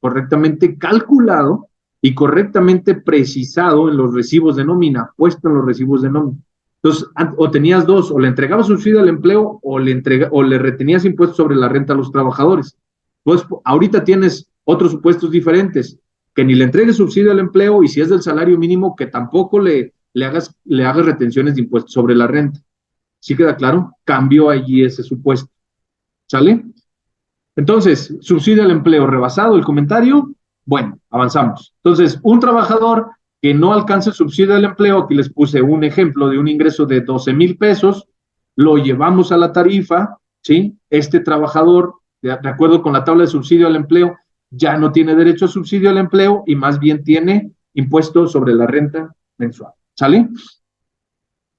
y correctamente precisado en los recibos de nómina, puesto en los recibos de nómina. Entonces, o tenías dos, o le entregabas subsidio al empleo o le retenías impuestos sobre la renta a los trabajadores. Pues ahorita tienes otros supuestos diferentes, que ni le entregues subsidio al empleo y si es del salario mínimo, que tampoco le hagas retenciones de impuestos sobre la renta. ¿Sí queda claro? Cambió allí ese supuesto. ¿Sale? Entonces, subsidio al empleo rebasado, el comentario, bueno, avanzamos. Entonces, un trabajador que no alcanza el subsidio al empleo, aquí les puse un ejemplo de un ingreso de 12,000 pesos, lo llevamos a la tarifa, ¿sí? Este trabajador, de acuerdo con la tabla de subsidio al empleo, ya no tiene derecho a subsidio al empleo y más bien tiene impuesto sobre la renta mensual. ¿Sale?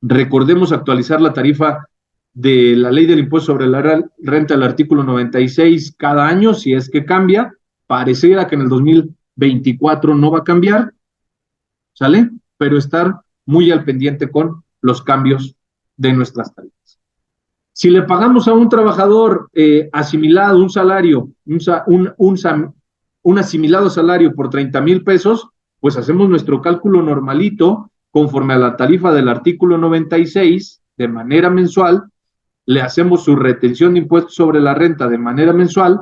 Recordemos actualizar la tarifa de la ley del impuesto sobre la renta del artículo 96 cada año, si es que cambia, pareciera que en el 2024 no va a cambiar, ¿sale? Pero estar muy al pendiente con los cambios de nuestras tarifas. Si le pagamos a un trabajador asimilado un salario, un asimilado salario por 30,000 pesos, pues hacemos nuestro cálculo normalito conforme a la tarifa del artículo 96 de manera mensual, le hacemos su retención de impuestos sobre la renta de manera mensual,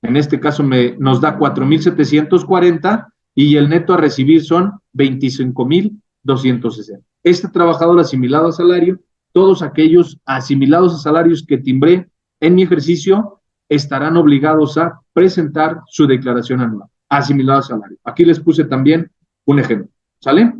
en este caso nos da 4,740 y el neto a recibir son 25,260. Este trabajador asimilado a salario, todos aquellos asimilados a salarios que timbré en mi ejercicio estarán obligados a presentar su declaración anual, asimilado a salario. Aquí les puse también un ejemplo, ¿sale?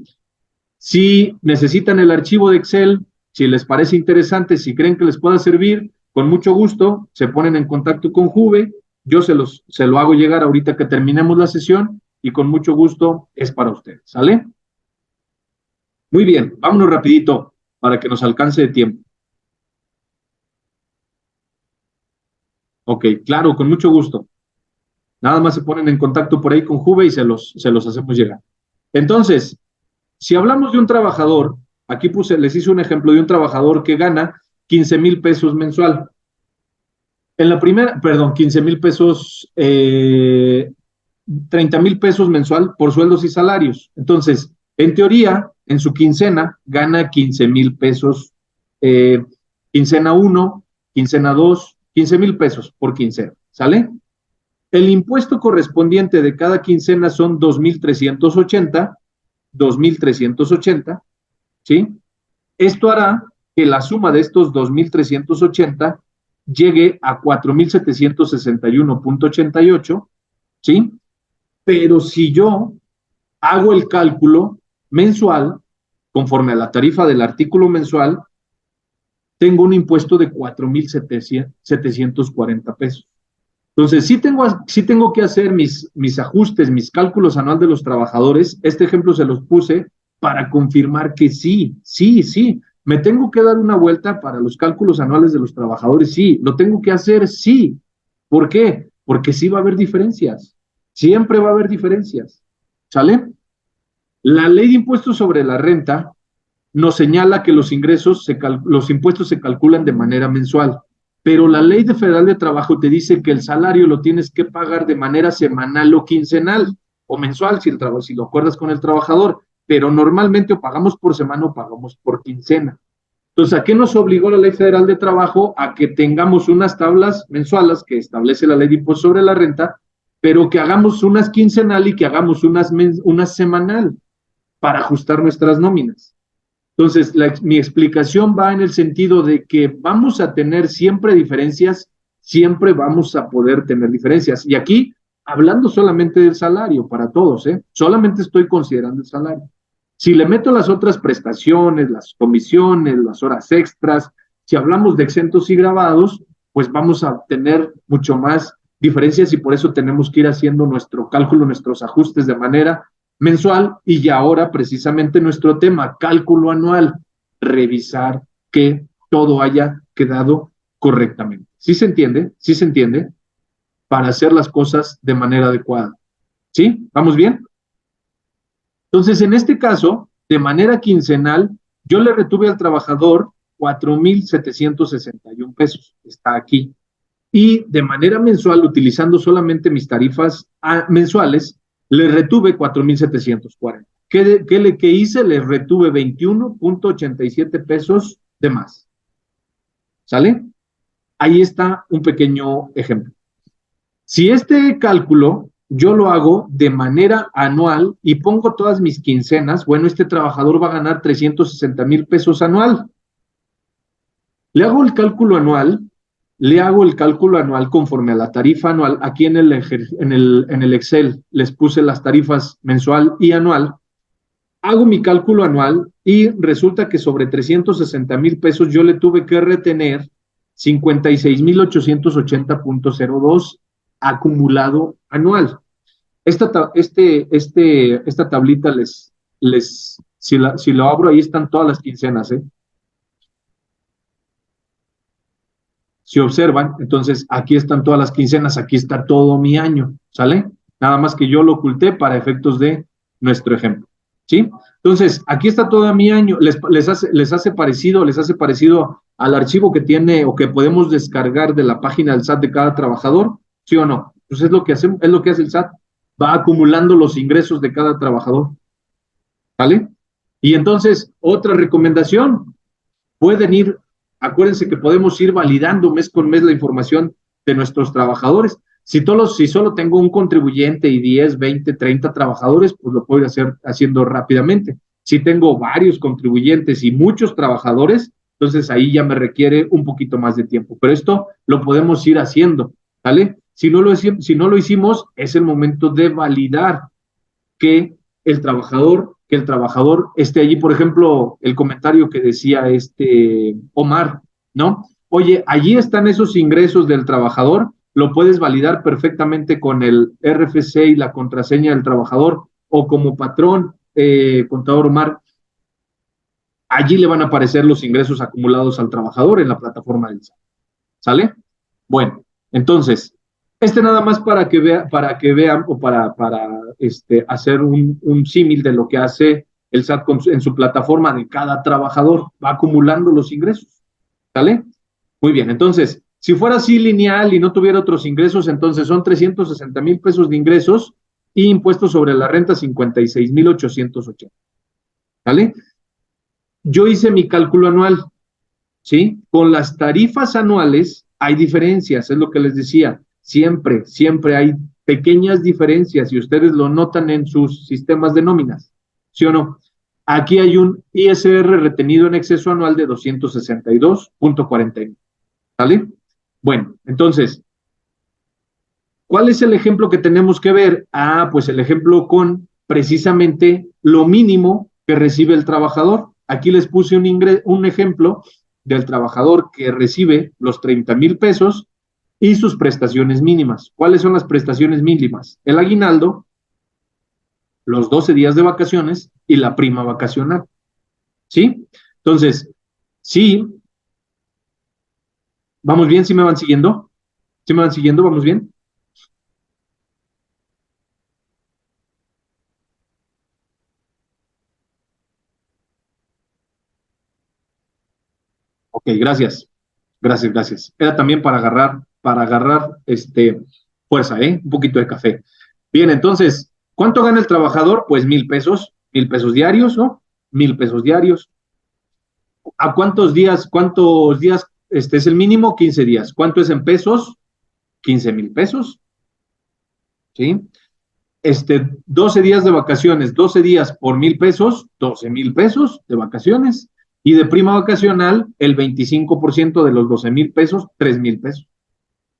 Si necesitan el archivo de Excel, si les parece interesante, si creen que les pueda servir, con mucho gusto se ponen en contacto con Juve, yo se lo hago llegar ahorita que terminemos la sesión y con mucho gusto es para ustedes, ¿sale? Muy bien, vámonos rapidito para que nos alcance de tiempo. Ok, claro, con mucho gusto. Nada más se ponen en contacto por ahí con Juve y se los hacemos llegar. Entonces, si hablamos de un trabajador, aquí les hice un ejemplo de un trabajador que gana 15,000 pesos mensual. En la primera, 15,000 pesos, 30,000 pesos mensual por sueldos y salarios. Entonces, en teoría, en su quincena, gana 15,000 pesos, quincena 1, quincena 2, 15,000 pesos por quincena, ¿sale? El impuesto correspondiente de cada quincena son 2,380, ¿sí? Esto hará que la suma de estos 2,380 llegue a 4,761.88, ¿sí? Pero si yo hago el cálculo mensual, conforme a la tarifa del artículo mensual, tengo un impuesto de 4,740 pesos. Entonces, sí tengo que hacer mis ajustes, mis cálculos anuales de los trabajadores. Este ejemplo se los puse para confirmar que sí, me tengo que dar una vuelta para los cálculos anuales de los trabajadores, sí, lo tengo que hacer, sí. ¿Por qué? Porque sí va a haber diferencias, siempre va a haber diferencias, ¿sale? La ley de impuestos sobre la renta nos señala que los impuestos se calculan de manera mensual, pero la ley federal de trabajo te dice que el salario lo tienes que pagar de manera semanal o quincenal, o mensual si lo acuerdas con el trabajador, pero normalmente o pagamos por semana o pagamos por quincena. Entonces, ¿a qué nos obligó la Ley Federal de Trabajo? A que tengamos unas tablas mensuales que establece la Ley de Impuestos sobre la Renta, pero que hagamos unas quincenal y que hagamos unas semanal para ajustar nuestras nóminas. Entonces, mi explicación va en el sentido de que vamos a tener siempre diferencias, siempre vamos a poder tener diferencias. Y aquí, hablando solamente del salario para todos, solamente estoy considerando el salario. Si le meto las otras prestaciones, las comisiones, las horas extras, si hablamos de exentos y gravados, pues vamos a tener mucho más diferencias y por eso tenemos que ir haciendo nuestro cálculo, nuestros ajustes de manera mensual y ya ahora precisamente nuestro tema, cálculo anual, revisar que todo haya quedado correctamente. ¿Sí se entiende? ¿Sí se entiende? Para hacer las cosas de manera adecuada. ¿Sí? ¿Vamos bien? Entonces, en este caso, de manera quincenal, yo le retuve al trabajador 4,761 pesos, está aquí. Y de manera mensual, utilizando solamente mis tarifas mensuales, le retuve 4,740. ¿Qué hice? Le retuve 21.87 pesos de más. ¿Sale? Ahí está un pequeño ejemplo. Si este cálculo yo lo hago de manera anual y pongo todas mis quincenas, bueno, este trabajador va a ganar 360,000 pesos anual. Le hago el cálculo anual conforme a la tarifa anual. Aquí en el Excel les puse las tarifas mensual y anual. Hago mi cálculo anual y resulta que sobre 360,000 pesos yo le tuve que retener 56,880.02 acumulado anual. Esta tablita si lo abro, ahí están todas las quincenas, Si observan, entonces aquí están todas las quincenas, aquí está todo mi año, ¿sale? Nada más que yo lo oculté para efectos de nuestro ejemplo, ¿sí? Entonces, aquí está todo mi año, les hace parecido al archivo que tiene o que podemos descargar de la página del SAT de cada trabajador, ¿sí o no? Pues es lo que hace el SAT, va acumulando los ingresos de cada trabajador, ¿vale? Y entonces, otra recomendación, pueden ir, acuérdense que podemos ir validando mes con mes la información de nuestros trabajadores. Si solo tengo un contribuyente y 10, 20, 30 trabajadores, pues lo puedo ir haciendo rápidamente. Si tengo varios contribuyentes y muchos trabajadores, entonces ahí ya me requiere un poquito más de tiempo. Pero esto lo podemos ir haciendo, ¿vale? Si no lo hicimos, es el momento de validar que el trabajador esté allí. Por ejemplo, el comentario que decía Omar, ¿no? Oye, allí están esos ingresos del trabajador, lo puedes validar perfectamente con el RFC y la contraseña del trabajador, o como patrón, contador Omar, allí le van a aparecer los ingresos acumulados al trabajador en la plataforma del SAT. ¿Sale? Bueno, entonces, nada más para que vean o para hacer un símil de lo que hace el SAT en su plataforma de cada trabajador, va acumulando los ingresos, ¿sale? Muy bien, entonces, si fuera así lineal y no tuviera otros ingresos, entonces son 360,000 pesos de ingresos y impuestos sobre la renta 56,880, ¿vale? Yo hice mi cálculo anual, ¿sí? Con las tarifas anuales hay diferencias, es lo que les decía, siempre hay pequeñas diferencias y ustedes lo notan en sus sistemas de nóminas, ¿sí o no? Aquí hay un ISR retenido en exceso anual de 262.49, ¿vale? Bueno, entonces, ¿cuál es el ejemplo que tenemos que ver? Pues el ejemplo con precisamente lo mínimo que recibe el trabajador. Aquí les puse un ejemplo del trabajador que recibe los 30,000 pesos y sus prestaciones mínimas. ¿Cuáles son las prestaciones mínimas? El aguinaldo, los 12 días de vacaciones y la prima vacacional. ¿Sí? Entonces, sí, ¿vamos bien? ¿Sí me van siguiendo? ¿Sí me van siguiendo? ¿Vamos bien? Ok, gracias. Gracias. Era también para agarrar fuerza, Un poquito de café. Bien, entonces, ¿cuánto gana el trabajador? Pues 1,000 pesos diarios, ¿no? 1,000 pesos diarios. ¿A cuántos días es el mínimo? 15 días. ¿Cuánto es en pesos? 15,000 pesos, ¿sí? 12 días de vacaciones, 12 días por 1,000 pesos, 12,000 pesos de vacaciones. Y de prima vacacional, el 25% de los 12,000 pesos, 3,000 pesos.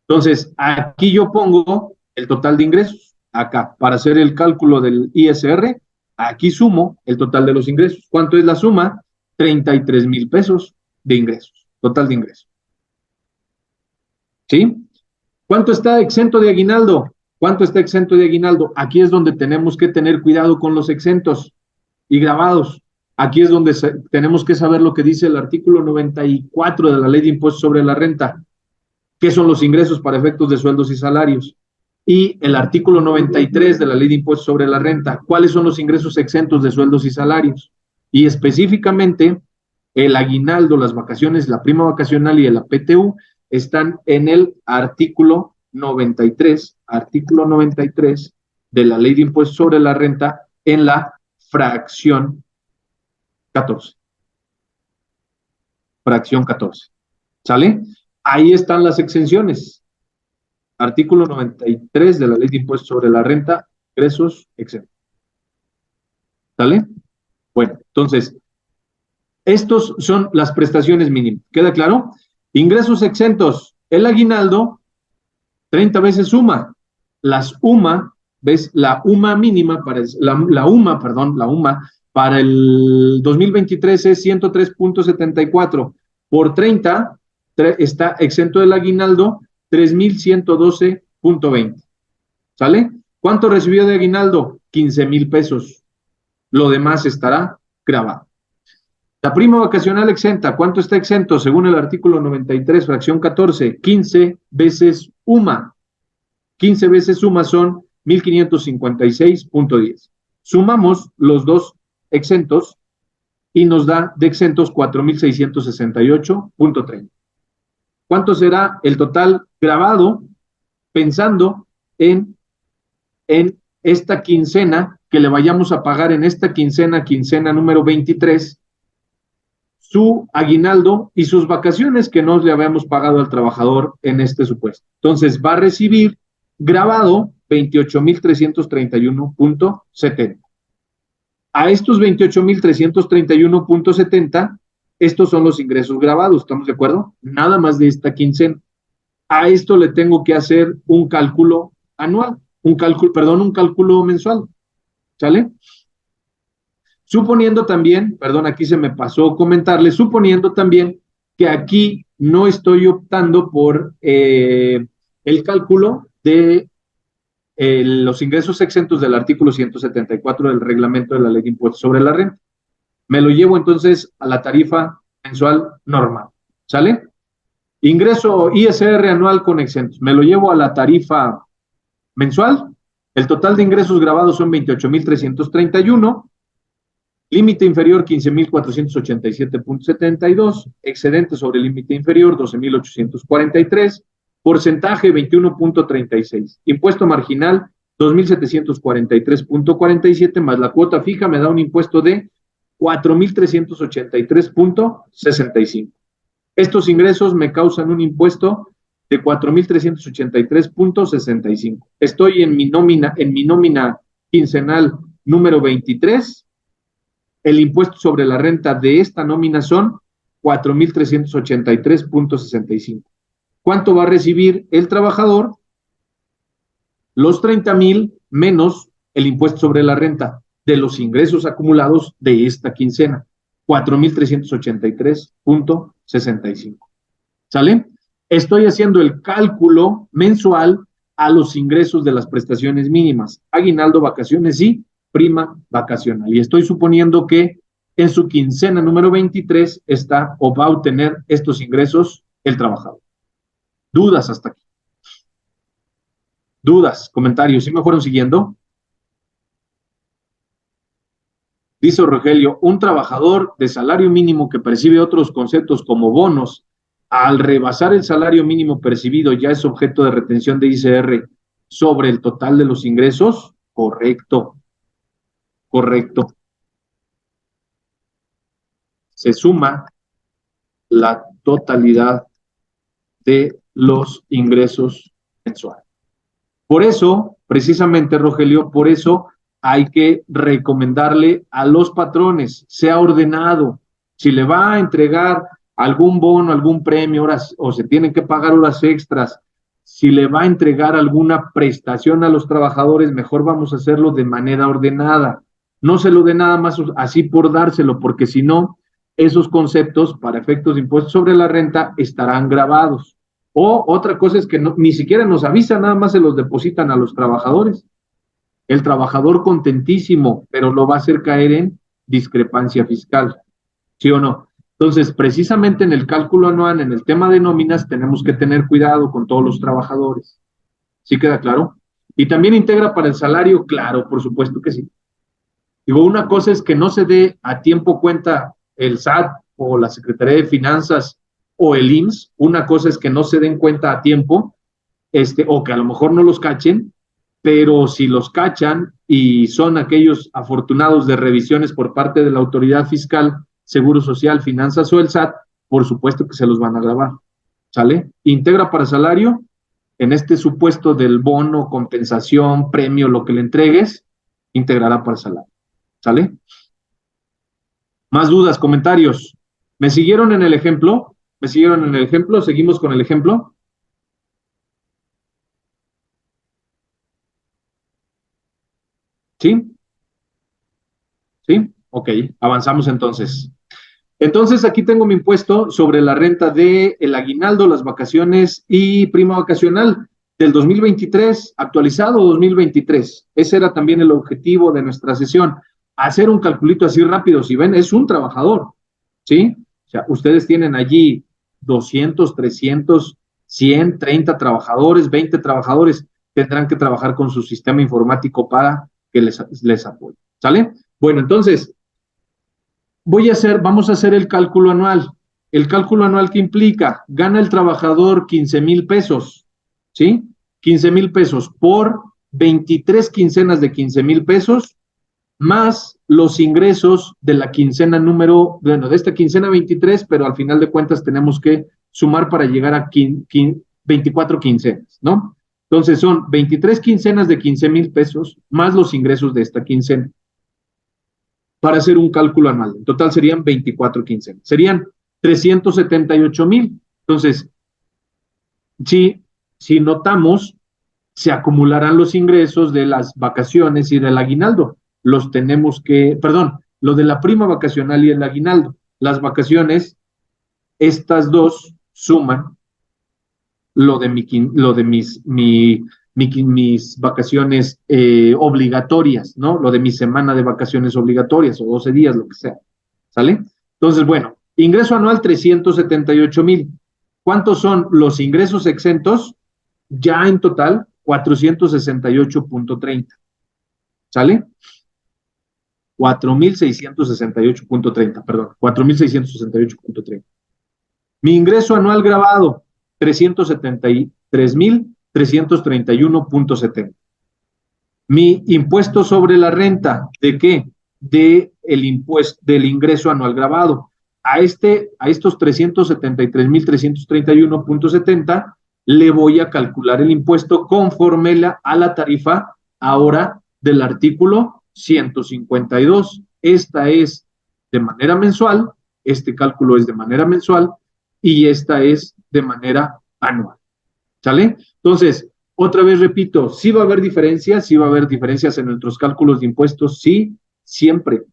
Entonces, aquí yo pongo el total de ingresos. Acá, para hacer el cálculo del ISR, aquí sumo el total de los ingresos. ¿Cuánto es la suma? 33,000 pesos de ingresos, total de ingresos. ¿Sí? ¿Cuánto está exento de aguinaldo? ¿Cuánto está exento de aguinaldo? Aquí es donde tenemos que tener cuidado con los exentos y grabados. Aquí es donde tenemos que saber lo que dice el artículo 94 de la Ley de Impuestos sobre la Renta, qué son los ingresos para efectos de sueldos y salarios. Y el artículo 93 de la Ley de Impuestos sobre la Renta, cuáles son los ingresos exentos de sueldos y salarios. Y específicamente, el aguinaldo, las vacaciones, la prima vacacional y el PTU están en el artículo 93 de la Ley de Impuestos sobre la Renta en la fracción 14. Fracción 14. ¿Sale? Ahí están las exenciones. Artículo 93 de la Ley de Impuestos sobre la Renta, ingresos exentos. ¿Sale? Bueno, entonces, estos son las prestaciones mínimas. ¿Queda claro? Ingresos exentos. El aguinaldo, 30 veces UMA. Las UMA, ¿ves? La UMA mínima, la UMA para el 2023 es 103.74. Por 30 está exento del aguinaldo 3,112.20. ¿Sale? ¿Cuánto recibió de aguinaldo? 15,000 pesos. Lo demás estará grabado. La prima vacacional exenta, ¿cuánto está exento? Según el artículo 93, fracción 14, 15 veces UMA. 15 veces UMA son 1,556.10. Sumamos los dos exentos y nos da de exentos 4,668.30. ¿Cuánto será el total grabado pensando en esta quincena que le vayamos a pagar en esta quincena número 23, su aguinaldo y sus vacaciones que no le habíamos pagado al trabajador en este supuesto? Entonces va a recibir grabado 28,331.70. A estos 28,331.70, estos son los ingresos grabados, ¿estamos de acuerdo? Nada más de esta quincena. A esto le tengo que hacer un cálculo anual, un cálculo mensual, ¿sale? Suponiendo también, perdón, aquí se me pasó comentarle, suponiendo también que aquí no estoy optando por el cálculo de los ingresos exentos del artículo 174 del reglamento de la ley de impuestos sobre la renta. Me lo llevo entonces a la tarifa mensual normal, ¿sale? Ingreso ISR anual con exentos, me lo llevo a la tarifa mensual. El total de ingresos grabados son 28,331, límite inferior 15,487.72, excedente sobre el límite inferior 12,843, porcentaje 21.36, impuesto marginal 2,743.47 más la cuota fija me da un impuesto de 4,383.65. Estos ingresos me causan un impuesto de 4,383.65. Estoy en mi nómina quincenal número 23. El impuesto sobre la renta de esta nómina son 4,383.65. ¿Cuánto va a recibir el trabajador? Los 30,000 menos el impuesto sobre la renta de los ingresos acumulados de esta quincena, 4,383.65. ¿Sale? Estoy haciendo el cálculo mensual a los ingresos de las prestaciones mínimas, aguinaldo, vacaciones y prima vacacional. Y estoy suponiendo que en su quincena número 23 está o va a obtener estos ingresos el trabajador. ¿Dudas hasta aquí? ¿Dudas? ¿Comentarios? ¿Sí me fueron siguiendo? Dice Rogelio, un trabajador de salario mínimo que percibe otros conceptos como bonos, al rebasar el salario mínimo percibido ya es objeto de retención de ISR sobre el total de los ingresos. Correcto. Correcto. Se suma la totalidad de los ingresos mensuales. Por eso, precisamente, Rogelio, por eso hay que recomendarle a los patrones, sea ordenado, si le va a entregar algún bono, algún premio, horas, o se tienen que pagar horas extras, si le va a entregar alguna prestación a los trabajadores, mejor vamos a hacerlo de manera ordenada. No se lo dé nada más así por dárselo, porque si no, esos conceptos para efectos de impuestos sobre la renta estarán grabados. O otra cosa es que no, ni siquiera nos avisan, nada más se los depositan a los trabajadores. El trabajador contentísimo, pero lo va a hacer caer en discrepancia fiscal, ¿sí o no? Entonces, precisamente en el cálculo anual, en el tema de nóminas, tenemos que tener cuidado con todos los trabajadores. ¿Sí queda claro? Y también integra para el salario, claro, por supuesto que sí. Digo, una cosa es que no se dé a tiempo cuenta el SAT o la Secretaría de Finanzas o el IMSS, una cosa es que no se den cuenta a tiempo, o que a lo mejor no los cachen, pero si los cachan y son aquellos afortunados de revisiones por parte de la autoridad fiscal, Seguro Social, Finanzas o el SAT, por supuesto que se los van a grabar, ¿sale? Integra para salario, en este supuesto del bono, compensación, premio, lo que le entregues, integrará para salario, ¿sale? Más dudas, comentarios. ¿Me siguieron en el ejemplo? ¿Me siguieron en el ejemplo? ¿Seguimos con el ejemplo? ¿Sí? ¿Sí? Ok, avanzamos entonces. Entonces, aquí tengo mi impuesto sobre la renta de el aguinaldo, las vacaciones y prima vacacional del 2023, actualizado 2023. Ese era también el objetivo de nuestra sesión. Hacer un calculito así rápido, si ven, es un trabajador, ¿sí? O sea, ustedes tienen allí 200, 300, 100, 30 trabajadores, 20 trabajadores, tendrán que trabajar con su sistema informático para que les apoye, ¿sale? Bueno, entonces, Vamos a hacer el cálculo anual. El cálculo anual que implica, gana el trabajador 15,000 pesos, ¿sí? 15,000 pesos por 23 quincenas de 15,000 pesos, más los ingresos de la quincena de esta quincena 23, pero al final de cuentas tenemos que sumar para llegar a 24 quincenas, ¿no? Entonces son 23 quincenas de 15,000 pesos más los ingresos de esta quincena para hacer un cálculo anual. En total serían 24 quincenas. Serían 378,000. Entonces, si notamos, se acumularán los ingresos de las vacaciones y del aguinaldo. Lo de la prima vacacional y el aguinaldo. Las vacaciones, estas dos suman lo de mis vacaciones obligatorias, ¿no? Lo de mi semana de vacaciones obligatorias o 12 días, lo que sea. ¿Sale? Entonces, bueno, ingreso anual 378,000. ¿Cuántos son los ingresos exentos? Ya en total, 468.30. ¿Sale? 4,668.30, perdón, 4,668.30. Mi ingreso anual grabado, 373,331.70. Mi impuesto sobre la renta, ¿de qué? Del ingreso anual grabado. A estos 373,331.70 le voy a calcular el impuesto conforme a la tarifa ahora del artículo 152. Esta es de manera mensual, este cálculo es de manera mensual y esta es de manera anual. ¿Sale? Entonces, otra vez repito, sí va a haber diferencias en nuestros cálculos de impuestos, sí, siempre.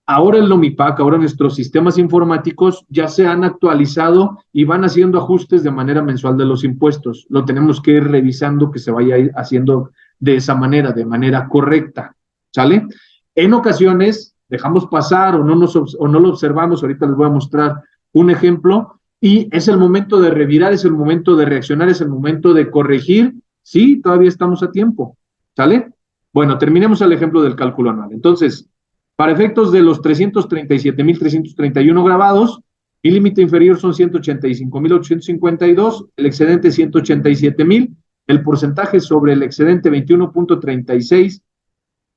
Ahora el NOMIPAC, ahora nuestros sistemas informáticos ya se han actualizado y van haciendo ajustes de manera mensual de los impuestos. Lo tenemos que ir revisando que se vaya haciendo de esa manera, de manera correcta. ¿Sale? En ocasiones dejamos pasar o no lo observamos, ahorita les voy a mostrar un ejemplo, y es el momento de revirar, es el momento de reaccionar, es el momento de corregir. Sí, todavía estamos a tiempo. ¿Sale? Bueno, terminemos el ejemplo del cálculo anual. Entonces, para efectos de los 337,331 grabados, el límite inferior son 185,852, el excedente 187,000, el porcentaje sobre el excedente 21.36,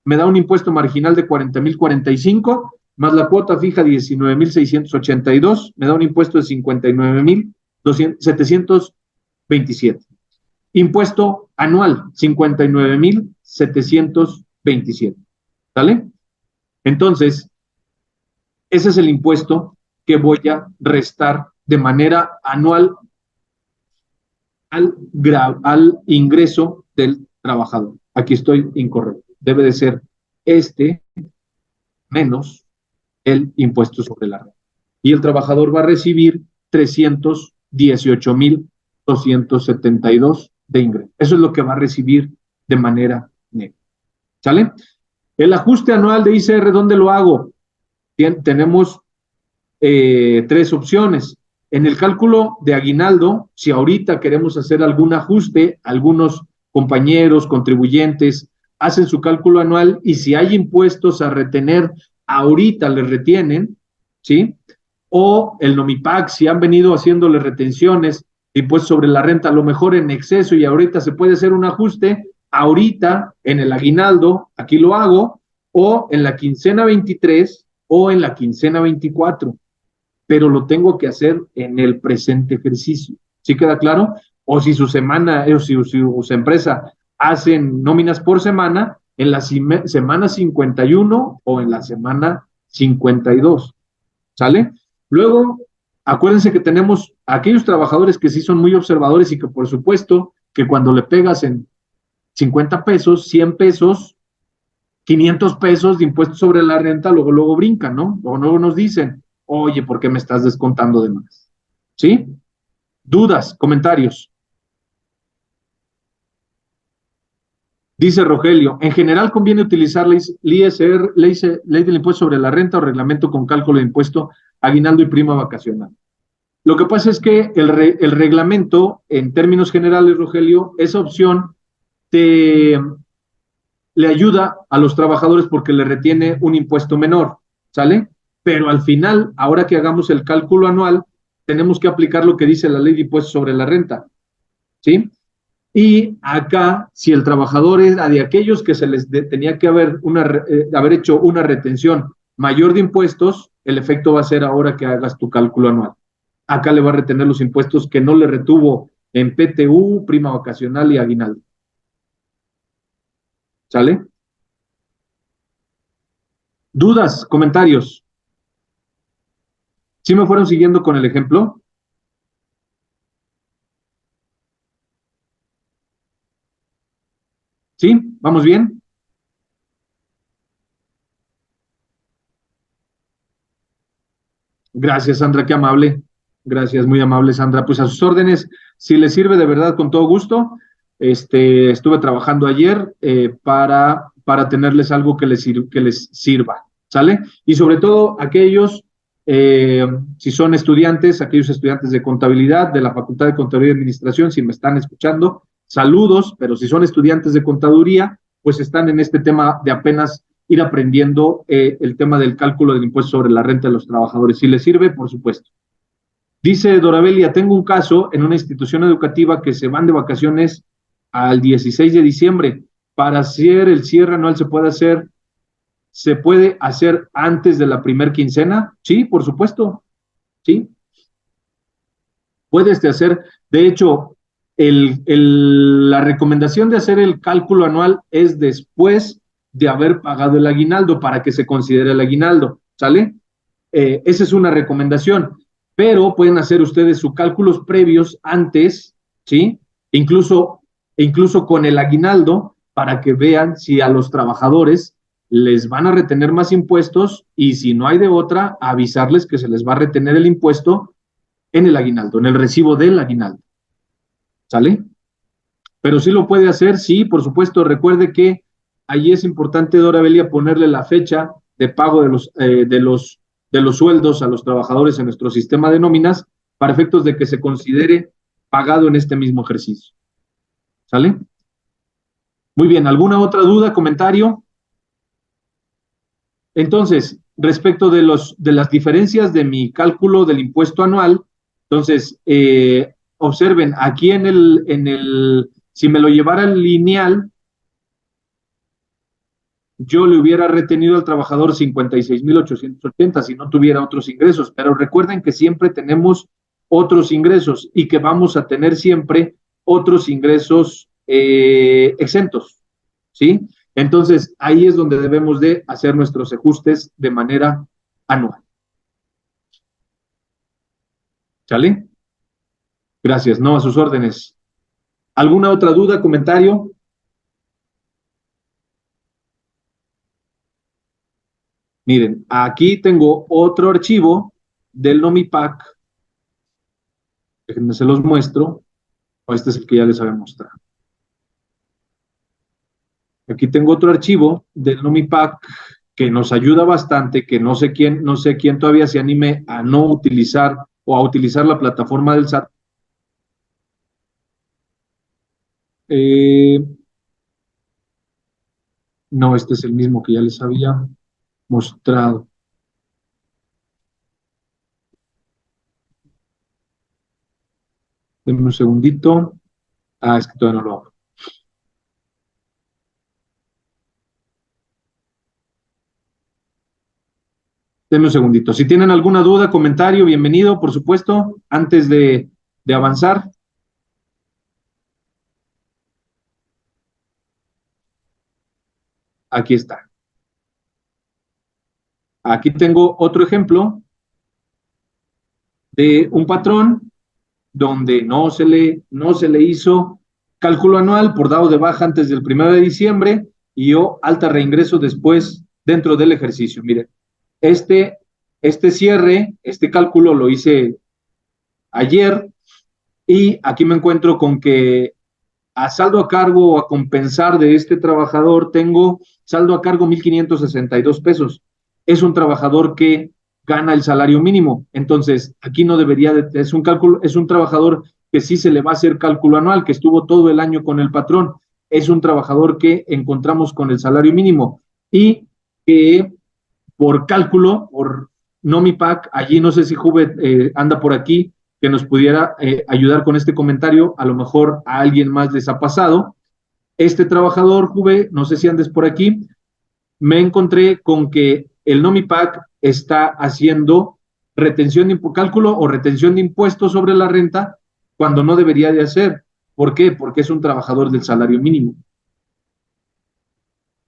me da un impuesto marginal de 40,045, más la cuota fija 19,682, me da un impuesto de 59,727. Impuesto anual, 59,727. ¿Sale? Entonces, ese es el impuesto que voy a restar de manera anual al ingreso del trabajador. Aquí estoy incorrecto. Debe de ser este menos el impuesto sobre la renta. Y el trabajador va a recibir 318,272 de ingreso. Eso es lo que va a recibir de manera neta. ¿Sale? El ajuste anual de ICR, ¿dónde lo hago? Tenemos tres opciones. En el cálculo de aguinaldo, si ahorita queremos hacer algún ajuste, algunos compañeros, contribuyentes, hacen su cálculo anual y si hay impuestos a retener, ahorita les retienen, ¿sí? O el NOMIPAC, si han venido haciéndole retenciones de impuestos sobre la renta, a lo mejor en exceso y ahorita se puede hacer un ajuste, ahorita en el aguinaldo, aquí lo hago, o en la quincena 23 o en la quincena 24, pero lo tengo que hacer en el presente ejercicio. ¿Sí queda claro? O si su empresa hacen nóminas por semana, en la semana 51 o en la semana 52. ¿Sale? Luego, acuérdense que tenemos aquellos trabajadores que sí son muy observadores y que por supuesto que cuando le pegas en 50 pesos, 100 pesos, 500 pesos de impuestos sobre la renta, luego brincan, ¿no? Luego nos dicen, oye, ¿por qué me estás descontando de más? ¿Sí? ¿Dudas? ¿Comentarios? Dice Rogelio, en general conviene utilizar ley del impuesto sobre la renta o reglamento con cálculo de impuesto, aguinaldo y prima vacacional. Lo que pasa es que el reglamento, en términos generales, Rogelio, esa opción le ayuda a los trabajadores porque le retiene un impuesto menor, ¿sale? pero al final, ahora que hagamos el cálculo anual, tenemos que aplicar lo que dice la ley de impuestos sobre la renta, ¿sí? Y acá, si el trabajador era de aquellos que se les tenía que haber hecho una retención mayor de impuestos, el efecto va a ser ahora que hagas tu cálculo anual. Acá le va a retener los impuestos que no le retuvo en PTU, prima vacacional y aguinaldo. ¿Sale? ¿Dudas? ¿Comentarios? ¿Sí me fueron siguiendo con el ejemplo? ¿Sí? ¿Vamos bien? Gracias, Sandra, qué amable. Gracias, muy amable, Sandra. Pues a sus órdenes, si les sirve de verdad, con todo gusto. Estuve trabajando ayer para tenerles algo que les sirva, ¿sale? Y sobre todo aquellos, si son estudiantes, aquellos estudiantes de contabilidad, de la Facultad de Contaduría y Administración, si me están escuchando, saludos, pero si son estudiantes de contaduría, pues están en este tema de apenas ir aprendiendo el tema del cálculo del impuesto sobre la renta de los trabajadores. Si les sirve, por supuesto. Dice Dorabelia, tengo un caso en una institución educativa que se van de vacaciones al 16 de diciembre. Para hacer el cierre anual se puede hacer antes de la primer quincena. Sí, por supuesto. Sí. Puedes hacer, de hecho, la recomendación de hacer el cálculo anual es después de haber pagado el aguinaldo para que se considere el aguinaldo, ¿sale? Esa es una recomendación, pero pueden hacer ustedes sus cálculos previos antes, ¿sí? Incluso con el aguinaldo para que vean si a los trabajadores les van a retener más impuestos y si no hay de otra, avisarles que se les va a retener el impuesto en el aguinaldo, en el recibo del aguinaldo. ¿Sale? Pero sí lo puede hacer, sí, por supuesto. Recuerde que ahí es importante, Dora Belia, ponerle la fecha de pago de los sueldos a los trabajadores en nuestro sistema de nóminas para efectos de que se considere pagado en este mismo ejercicio. ¿Sale? Muy bien, ¿alguna otra duda, comentario? Entonces, respecto de las diferencias de mi cálculo del impuesto anual, entonces, observen, aquí si me lo llevara el lineal, yo le hubiera retenido al trabajador 56,880 si no tuviera otros ingresos, pero recuerden que siempre tenemos otros ingresos y que vamos a tener siempre otros ingresos exentos, ¿sí? Entonces, ahí es donde debemos de hacer nuestros ajustes de manera anual. ¿Sale? Gracias, no, a sus órdenes. ¿Alguna otra duda, comentario? Miren, aquí tengo otro archivo del NOMIPAC. Déjenme se los muestro. Este es el que ya les había mostrado. Aquí tengo otro archivo del NOMIPAC que nos ayuda bastante, que no sé quién todavía se anime a no utilizar o a utilizar la plataforma del SAT. No, este es el mismo que ya les había mostrado. Denme un segundito. Es que todavía no lo hago. Denme un segundito. Si tienen alguna duda, comentario, bienvenido, por supuesto, antes de avanzar. Aquí está. Aquí tengo otro ejemplo de un patrón donde no se le hizo cálculo anual por dado de baja antes del 1 de diciembre y yo alta reingreso después dentro del ejercicio. Miren, este cierre, este cálculo lo hice ayer y aquí me encuentro con que a saldo a cargo o a compensar de este trabajador tengo saldo a cargo 1,562 pesos. Es un trabajador que gana el salario mínimo. Entonces, aquí no debería de, es un trabajador que sí se le va a hacer cálculo anual, que estuvo todo el año con el patrón. Es un trabajador que encontramos con el salario mínimo y que por cálculo, NomiPac, allí no sé si Juve anda por aquí, que nos pudiera ayudar con este comentario, a lo mejor a alguien más les ha pasado. Este trabajador, Juve, no sé si andes por aquí, me encontré con que el NomiPac está haciendo retención de cálculo o retención de impuestos sobre la renta cuando no debería de hacer. ¿Por qué? Porque es un trabajador del salario mínimo.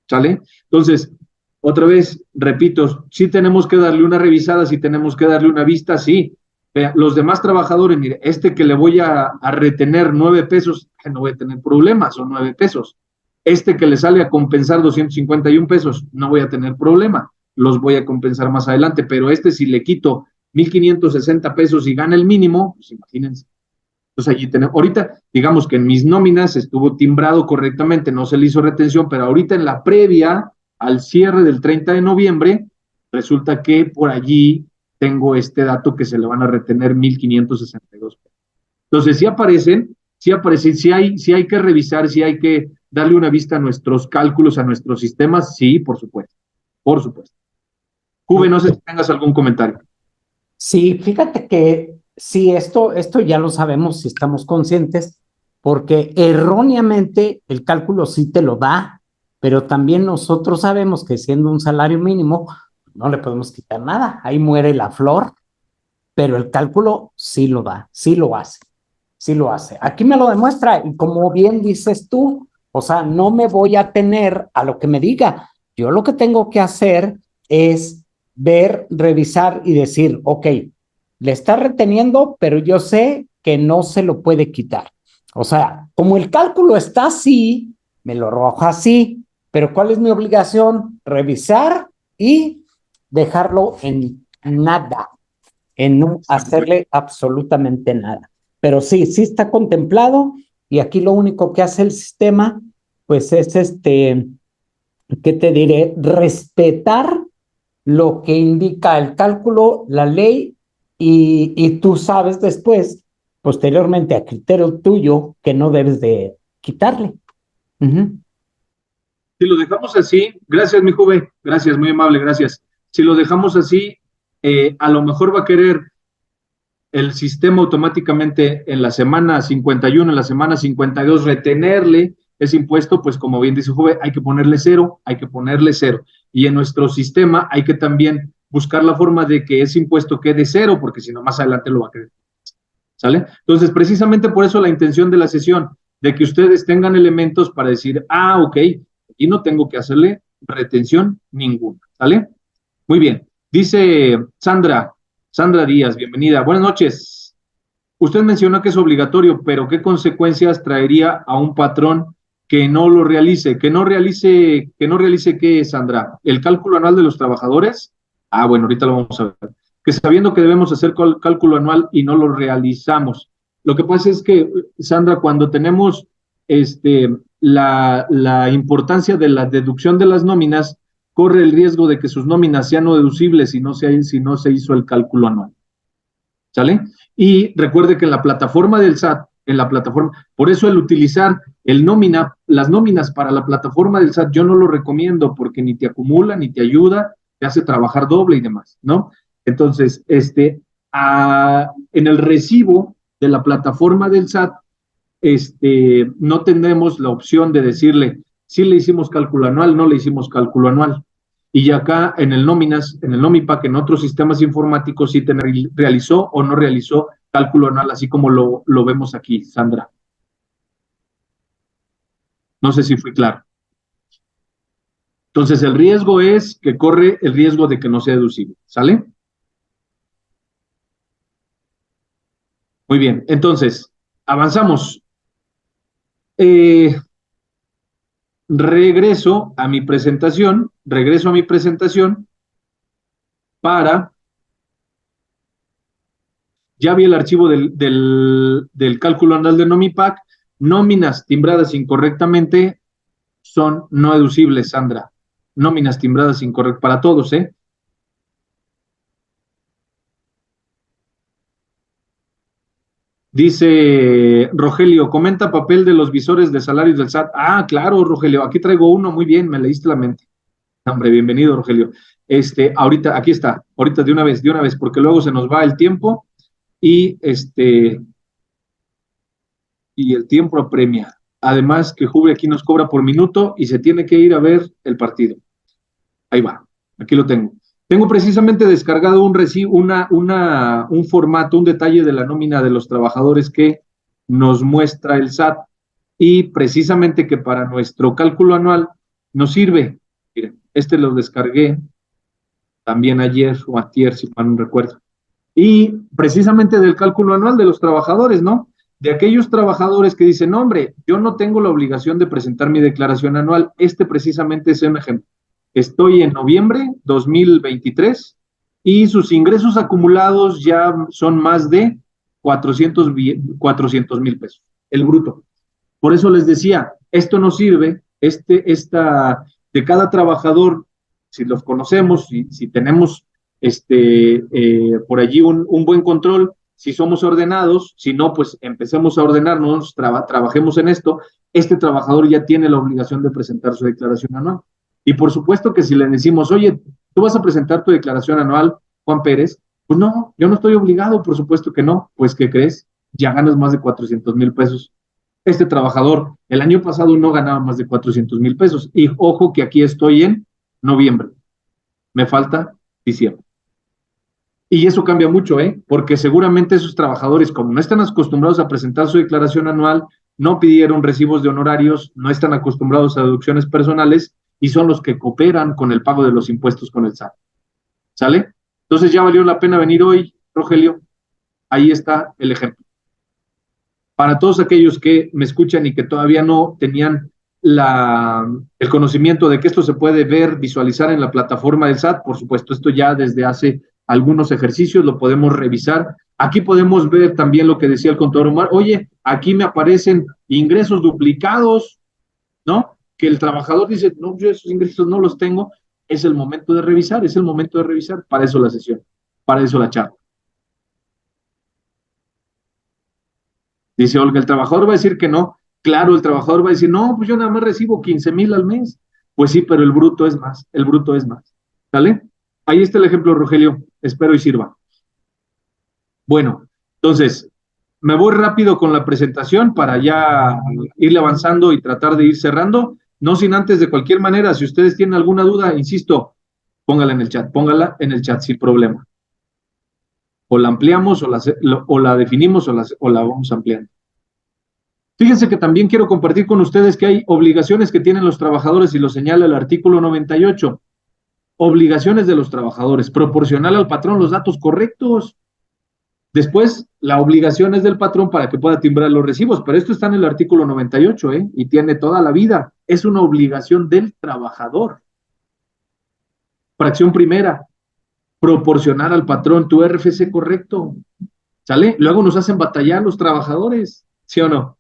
¿Sale? Entonces, otra vez, repito, sí tenemos que darle una revisada, sí tenemos que darle una vista, sí. Los demás trabajadores, mire, que le voy a retener 9 pesos, no voy a tener problemas, son 9 pesos. Que le sale a compensar 251 pesos, no voy a tener problema, los voy a compensar más adelante, pero si le quito 1,560 pesos y gana el mínimo, pues imagínense. Entonces allí tenemos, ahorita, digamos que en mis nóminas estuvo timbrado correctamente, no se le hizo retención, pero ahorita en la previa al cierre del 30 de noviembre, resulta que por allí tengo este dato que se le van a retener 1,562 pesos. Entonces sí hay que revisar, sí hay que darle una vista a nuestros cálculos, a nuestros sistemas, sí, por supuesto, por supuesto. Juve, no sé si tengas algún comentario. Sí, fíjate que sí, esto ya lo sabemos si estamos conscientes, porque erróneamente el cálculo sí te lo da, pero también nosotros sabemos que siendo un salario mínimo, no le podemos quitar nada, ahí muere la flor, pero el cálculo sí lo da, sí lo hace, sí lo hace. Aquí me lo demuestra y como bien dices tú, o sea, no me voy a tener a lo que me diga, yo lo que tengo que hacer es ver, revisar y decir, ok, le está reteniendo, pero yo sé que no se lo puede quitar. O sea, como el cálculo está así, me lo arroja así, pero ¿cuál es mi obligación? Revisar y dejarlo en nada, en no hacerle absolutamente nada. Pero sí, sí está contemplado y aquí lo único que hace el sistema, pues es ¿qué te diré? Respetar lo que indica el cálculo, la ley, y tú sabes después, posteriormente a criterio tuyo, que no debes de quitarle. Si lo dejamos así, gracias, mi Juve, gracias, muy amable, gracias. Si lo dejamos así, a lo mejor va a querer el sistema automáticamente en la semana 51, en la semana 52, retenerle ese impuesto, pues como bien dice Juve, hay que ponerle cero, hay que ponerle cero. Y en nuestro sistema hay que también buscar la forma de que ese impuesto quede cero, porque si no, más adelante lo va a querer. ¿Sale? Entonces, precisamente por eso la intención de la sesión, de que ustedes tengan elementos para decir, ok, aquí no tengo que hacerle retención ninguna. ¿Sale? Muy bien. Dice Sandra Díaz, bienvenida. Buenas noches. Usted mencionó que es obligatorio, pero ¿qué consecuencias traería a un patrón que no lo realice? ¿Que no realice qué, Sandra? ¿El cálculo anual de los trabajadores? Bueno, ahorita lo vamos a ver. Que sabiendo que debemos hacer cálculo anual y no lo realizamos. Lo que pasa es que, Sandra, cuando tenemos la importancia de la deducción de las nóminas, corre el riesgo de que sus nóminas sean no deducibles si no se hizo el cálculo anual. ¿Sale? Y recuerde que en la plataforma del SAT, por eso el utilizar las nóminas para la plataforma del SAT, yo no lo recomiendo porque ni te acumula, ni te ayuda, te hace trabajar doble y demás, ¿no? Entonces, en el recibo de la plataforma del SAT, no tenemos la opción de decirle si le hicimos cálculo anual, no le hicimos cálculo anual. Y acá en el NomiPac, en otros sistemas informáticos, sí realizó o no realizó cálculo anual, así como lo vemos aquí, Sandra. No sé si fui claro. Entonces, el riesgo es que corre el riesgo de que no sea deducible, ¿sale? Muy bien, entonces, avanzamos. Regreso a mi presentación para, ya vi el archivo del cálculo anual de NomiPac, nóminas timbradas incorrectamente son no deducibles, Sandra, nóminas timbradas incorrectas para todos, ¿eh? Dice Rogelio, comenta papel de los visores de salarios del SAT. Claro, Rogelio, aquí traigo uno, muy bien, me leíste la mente. Hombre, bienvenido, Rogelio. Ahorita, aquí está, ahorita de una vez, porque luego se nos va el tiempo y y el tiempo apremia. Además que Juve aquí nos cobra por minuto y se tiene que ir a ver el partido. Ahí va, aquí lo tengo. Tengo precisamente descargado un recibo, un formato, un detalle de la nómina de los trabajadores que nos muestra el SAT y precisamente que para nuestro cálculo anual nos sirve. Miren, lo descargué también ayer o antier, si mal no recuerdo. Y precisamente del cálculo anual de los trabajadores, ¿no? De aquellos trabajadores que dicen, no, hombre, yo no tengo la obligación de presentar mi declaración anual. Precisamente es un ejemplo. Estoy en noviembre 2023 y sus ingresos acumulados ya son más de 400,000 pesos, el bruto. Por eso les decía, esto nos sirve, de cada trabajador, si los conocemos, si tenemos por allí un buen control, si somos ordenados, si no, pues empecemos a ordenarnos, trabajemos en esto, este trabajador ya tiene la obligación de presentar su declaración anual. Y por supuesto que si le decimos, oye, tú vas a presentar tu declaración anual, Juan Pérez, pues no, yo no estoy obligado, por supuesto que no. Pues, ¿qué crees? Ya ganas más de 400,000 pesos. Este trabajador el año pasado no ganaba más de 400,000 pesos. Y ojo que aquí estoy en noviembre. Me falta diciembre. Y eso cambia mucho, porque seguramente esos trabajadores, como no están acostumbrados a presentar su declaración anual, no pidieron recibos de honorarios, no están acostumbrados a deducciones personales y son los que cooperan con el pago de los impuestos con el SAT. ¿Sale? Entonces ya valió la pena venir hoy, Rogelio. Ahí está el ejemplo. Para todos aquellos que me escuchan y que todavía no tenían el conocimiento de que esto se puede ver, visualizar en la plataforma del SAT, por supuesto, esto ya desde hace algunos ejercicios lo podemos revisar. Aquí podemos ver también lo que decía el contador Omar. Oye, aquí me aparecen ingresos duplicados, ¿no? Que el trabajador dice, no, yo esos ingresos no los tengo. Es el momento de revisar, Para eso la sesión, para eso la charla. Dice Olga, el trabajador va a decir que no. Claro, el trabajador va a decir, no, pues yo nada más recibo 15,000 al mes. Pues sí, pero el bruto es más, ¿sale? Ahí está el ejemplo, Rogelio, espero y sirva. Bueno, entonces, me voy rápido con la presentación para ya irle avanzando y tratar de ir cerrando, no sin antes, de cualquier manera, si ustedes tienen alguna duda, insisto, póngala en el chat sin problema. O la ampliamos, o la definimos, o la vamos ampliando. Fíjense que también quiero compartir con ustedes que hay obligaciones que tienen los trabajadores y lo señala el artículo 98. Obligaciones de los trabajadores, proporcionar al patrón los datos correctos. Después, la obligación es del patrón para que pueda timbrar los recibos, pero esto está en el artículo 98, y tiene toda la vida. Es una obligación del trabajador. Fracción primera, proporcionar al patrón tu RFC correcto. ¿Sale? Luego nos hacen batallar los trabajadores, ¿sí o no?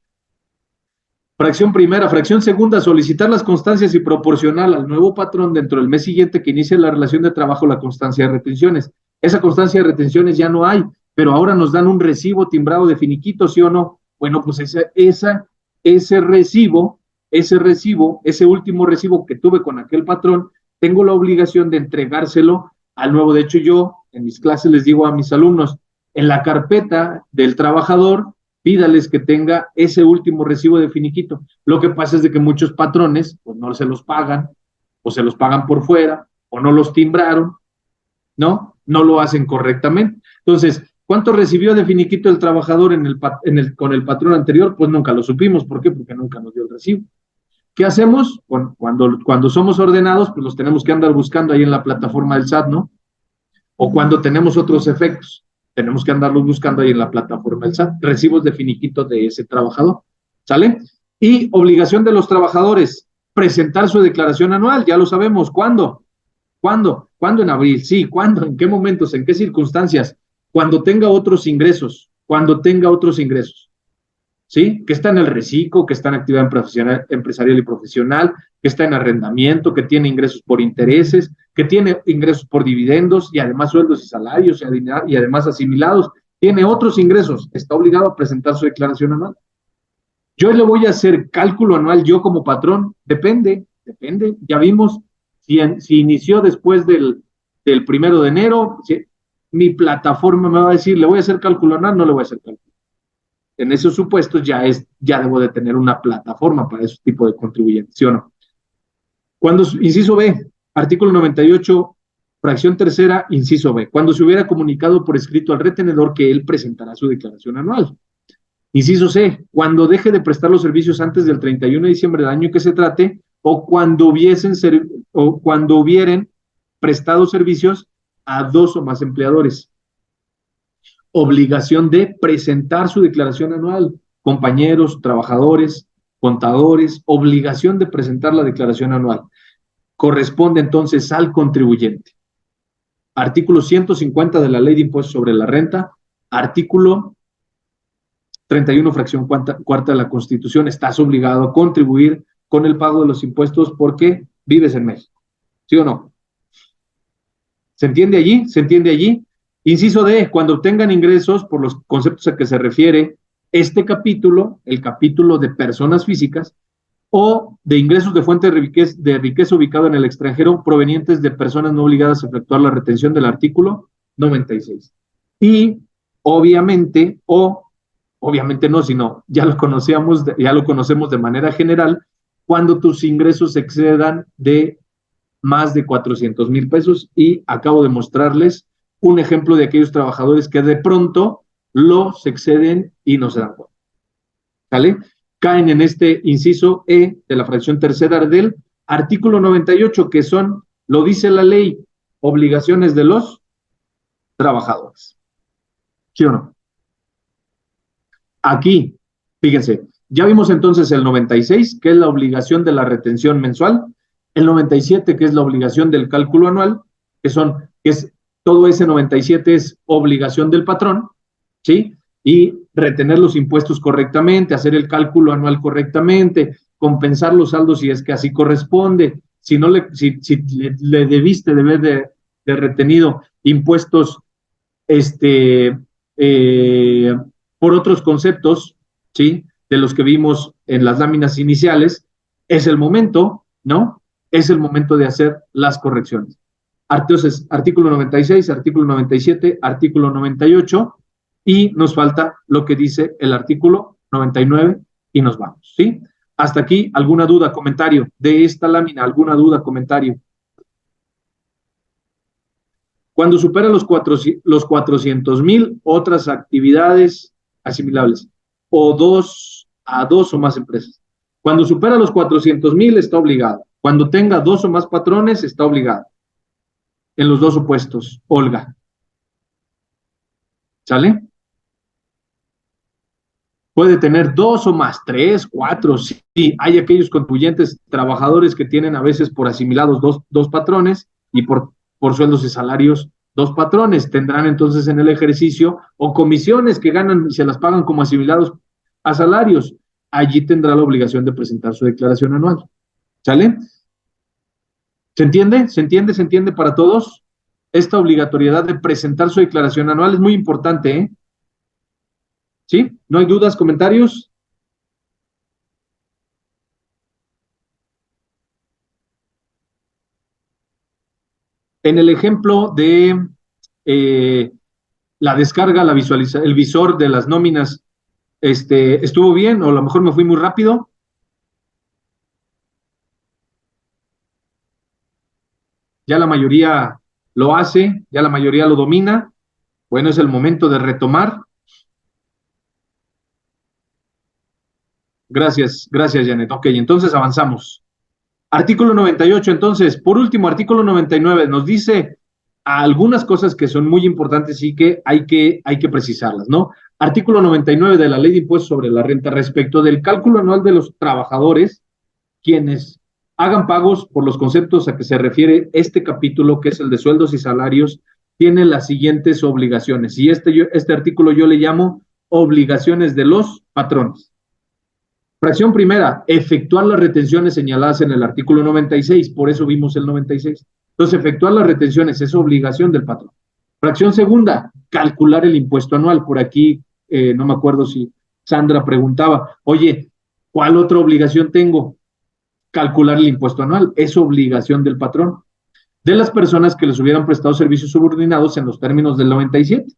Fracción primera. Fracción segunda, solicitar las constancias y proporcionar al nuevo patrón dentro del mes siguiente que inicie la relación de trabajo la constancia de retenciones. Esa constancia de retenciones ya no hay, pero ahora nos dan un recibo timbrado de finiquito, ¿sí o no? Bueno, pues ese recibo, ese último recibo que tuve con aquel patrón, tengo la obligación de entregárselo al nuevo. De hecho, yo en mis clases les digo a mis alumnos, en la carpeta del trabajador, pídales que tenga ese último recibo de finiquito. Lo que pasa es de que muchos patrones pues no se los pagan, o se los pagan por fuera, o no los timbraron, ¿no? No lo hacen correctamente. Entonces, ¿cuánto recibió de finiquito el trabajador con el patrón anterior? Pues nunca lo supimos. ¿Por qué? Porque nunca nos dio el recibo. ¿Qué hacemos? Cuando somos ordenados, pues los tenemos que andar buscando ahí en la plataforma del SAT, ¿no? O cuando tenemos otros efectos, tenemos que andarlos buscando ahí en la plataforma del SAT, recibos de finiquito de ese trabajador, ¿sale? Y obligación de los trabajadores, presentar su declaración anual, ya lo sabemos. ¿Cuándo? ¿Cuándo? ¿Cuándo en abril? Sí, ¿cuándo? ¿En qué momentos? ¿En qué circunstancias? Cuando tenga otros ingresos, ¿sí? Que está en el reciclo, que está en actividad empresarial y profesional, que está en arrendamiento, que tiene ingresos por intereses, que tiene ingresos por dividendos y además sueldos y salarios y además asimilados, tiene otros ingresos, está obligado a presentar su declaración anual. Yo le voy a hacer cálculo anual yo como patrón, depende, ya vimos, si inició después del del 1 de enero, ¿sí? Mi plataforma me va a decir, ¿le voy a hacer cálculo anual? No le voy a hacer cálculo. En esos supuestos ya debo de tener una plataforma para ese tipo de contribuyentes, ¿sí o no? Inciso B, artículo 98, fracción tercera, inciso B, cuando se hubiera comunicado por escrito al retenedor que él presentará su declaración anual. Inciso C, cuando deje de prestar los servicios antes del 31 de diciembre del año que se trate, o cuando hubieren prestado servicios a 2 o más empleadores. Obligación de presentar su declaración anual. Compañeros, trabajadores, contadores, obligación de presentar la declaración anual. Corresponde entonces al contribuyente. Artículo 150 de la Ley de Impuestos sobre la Renta, artículo 31, fracción cuarta de la Constitución, estás obligado a contribuir con el pago de los impuestos porque vives en México. ¿Sí o no? ¿Se entiende allí? ¿Se entiende allí? Inciso D, cuando obtengan ingresos por los conceptos a que se refiere este capítulo, el capítulo de personas físicas, o de ingresos de fuente de riqueza ubicado en el extranjero provenientes de personas no obligadas a efectuar la retención del artículo 96. Y obviamente, obviamente no, sino ya lo conocemos de manera general, cuando tus ingresos excedan de más de 400,000 pesos, y acabo de mostrarles un ejemplo de aquellos trabajadores que de pronto los exceden y no se dan cuenta. ¿Vale? Caen en este inciso E de la fracción tercera del artículo 98, que son, lo dice la ley, obligaciones de los trabajadores. ¿Sí o no? Aquí, fíjense, ya vimos entonces el 96, que es la obligación de la retención mensual, el 97, que es la obligación del cálculo anual, todo ese 97 es obligación del patrón, ¿sí? Y retener los impuestos correctamente, hacer el cálculo anual correctamente, compensar los saldos si es que así corresponde, si le debiste de haber de retenido impuestos por otros conceptos, ¿sí? De los que vimos en las láminas iniciales, es el momento, ¿no? Es el momento de hacer las correcciones. Entonces, artículo 96, artículo 97, artículo 98, y nos falta lo que dice el artículo 99 y nos vamos, ¿sí? Hasta aquí, ¿alguna duda, comentario de esta lámina? ¿Alguna duda, comentario? Cuando supera los 400,000, otras actividades asimilables, a dos o más empresas. Cuando supera los 400,000, está obligado. Cuando tenga 2 o más patrones, está obligado. En los dos supuestos, Olga. ¿Sale? Puede tener 2 o más, 3, 4, sí. Hay aquellos contribuyentes, trabajadores que tienen a veces por asimilados dos patrones, y por sueldos y salarios 2 patrones. Tendrán entonces en el ejercicio o comisiones que ganan y se las pagan como asimilados a salarios. Allí tendrá la obligación de presentar su declaración anual. ¿Sale? ¿Se entiende? ¿Se entiende? ¿Se entiende para todos? Esta obligatoriedad de presentar su declaración anual es muy importante, ¿eh? ¿Sí? ¿No hay dudas, comentarios? En el ejemplo de la descarga, el visor de las nóminas, ¿estuvo bien o a lo mejor me fui muy rápido? Ya la mayoría lo hace, ya la mayoría lo domina. Bueno, es el momento de retomar. Gracias, Janet. Ok, entonces avanzamos. Artículo 98, entonces, por último, artículo 99 nos dice algunas cosas que son muy importantes y que hay que precisarlas, ¿no? Artículo 99 de la Ley de Impuestos sobre la Renta, respecto del cálculo anual de los trabajadores, quienes hagan pagos por los conceptos a que se refiere este capítulo, que es el de sueldos y salarios, tiene las siguientes obligaciones. Y este artículo yo le llamo obligaciones de los patrones. Fracción primera, efectuar las retenciones señaladas en el artículo 96, por eso vimos el 96. Entonces, efectuar las retenciones es obligación del patrón. Fracción segunda, calcular el impuesto anual. Por aquí, no me acuerdo si Sandra preguntaba, oye, ¿cuál otra obligación tengo? Calcular el impuesto anual, es obligación del patrón. de las personas que les hubieran prestado servicios subordinados en los términos del 97.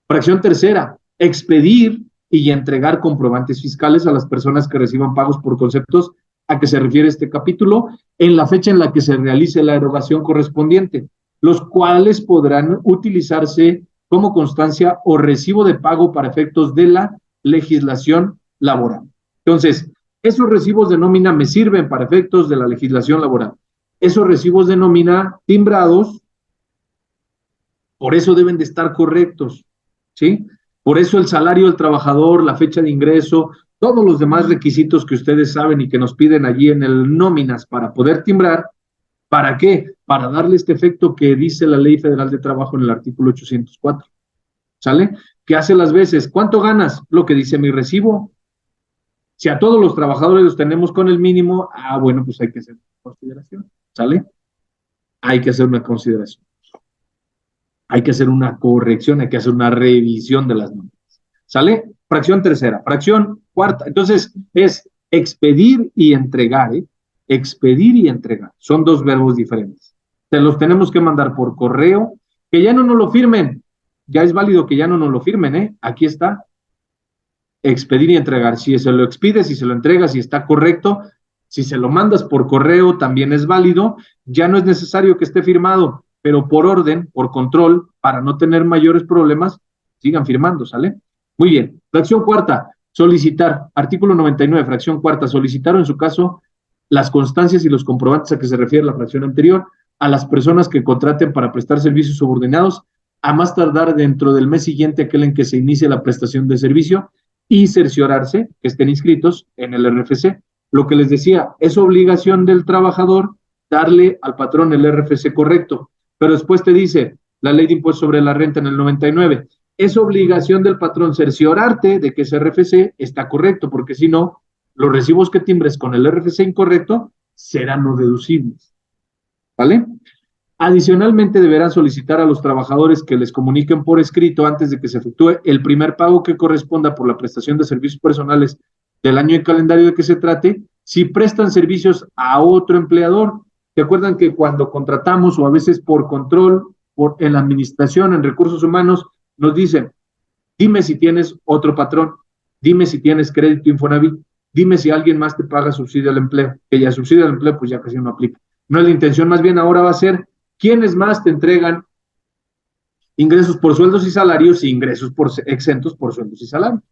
Fracción tercera, expedir y entregar comprobantes fiscales a las personas que reciban pagos por conceptos a que se refiere este capítulo en la fecha en la que se realice la erogación correspondiente, los cuales podrán utilizarse como constancia o recibo de pago para efectos de la legislación laboral. Entonces, esos recibos de nómina me sirven para efectos de la legislación laboral. Esos recibos de nómina timbrados, por eso deben de estar correctos, ¿sí? Por eso el salario del trabajador, la fecha de ingreso, todos los demás requisitos que ustedes saben y que nos piden allí en el nóminas para poder timbrar. ¿Para qué? Para darle este efecto que dice la Ley Federal de Trabajo en el artículo 804. ¿Sale? ¿Qué hace las veces? ¿Cuánto ganas? Lo que dice mi recibo. Si a todos los trabajadores los tenemos con el mínimo, bueno, pues hay que hacer una consideración. ¿Sale? Hay que hacer una consideración. Hay que hacer una corrección, hay que hacer una revisión de las nóminas. ¿Sale? Fracción tercera. Fracción cuarta. Entonces, es expedir y entregar, ¿eh? Expedir y entregar. Son dos verbos diferentes. Te los tenemos que mandar por correo, que ya no nos lo firmen. Ya es válido que ya no nos lo firmen, ¿eh? Aquí está. Expedir y entregar. Si se lo expides, si se lo entregas, si está correcto, si se lo mandas por correo, también es válido. Ya no es necesario que esté firmado, pero por orden, por control, para no tener mayores problemas, sigan firmando, ¿sale? Muy bien. Fracción cuarta, solicitar. Artículo 99, fracción cuarta, solicitar o en su caso las constancias y los comprobantes a que se refiere la fracción anterior a las personas que contraten para prestar servicios subordinados a más tardar dentro del mes siguiente aquel en que se inicie la prestación de servicio y cerciorarse que estén inscritos en el RFC. Lo que les decía, es obligación del trabajador darle al patrón el RFC correcto, pero después te dice la Ley de Impuestos sobre la Renta en el 99, es obligación del patrón cerciorarte de que ese RFC está correcto, porque si no, los recibos que timbres con el RFC incorrecto serán no deducibles. ¿Vale? Adicionalmente, deberán solicitar a los trabajadores que les comuniquen por escrito antes de que se efectúe el primer pago que corresponda por la prestación de servicios personales del año y calendario de que se trate, si prestan servicios a otro empleador. ¿Se acuerdan que cuando contratamos o a veces por control, en la administración, en recursos humanos, nos dicen, dime si tienes otro patrón, dime si tienes crédito Infonavit, dime si alguien más te paga subsidio al empleo, que ya subsidio al empleo pues ya casi no aplica. No es la intención, más bien ahora va a ser, ¿quiénes más te entregan ingresos por sueldos y salarios y ingresos exentos por sueldos y salarios?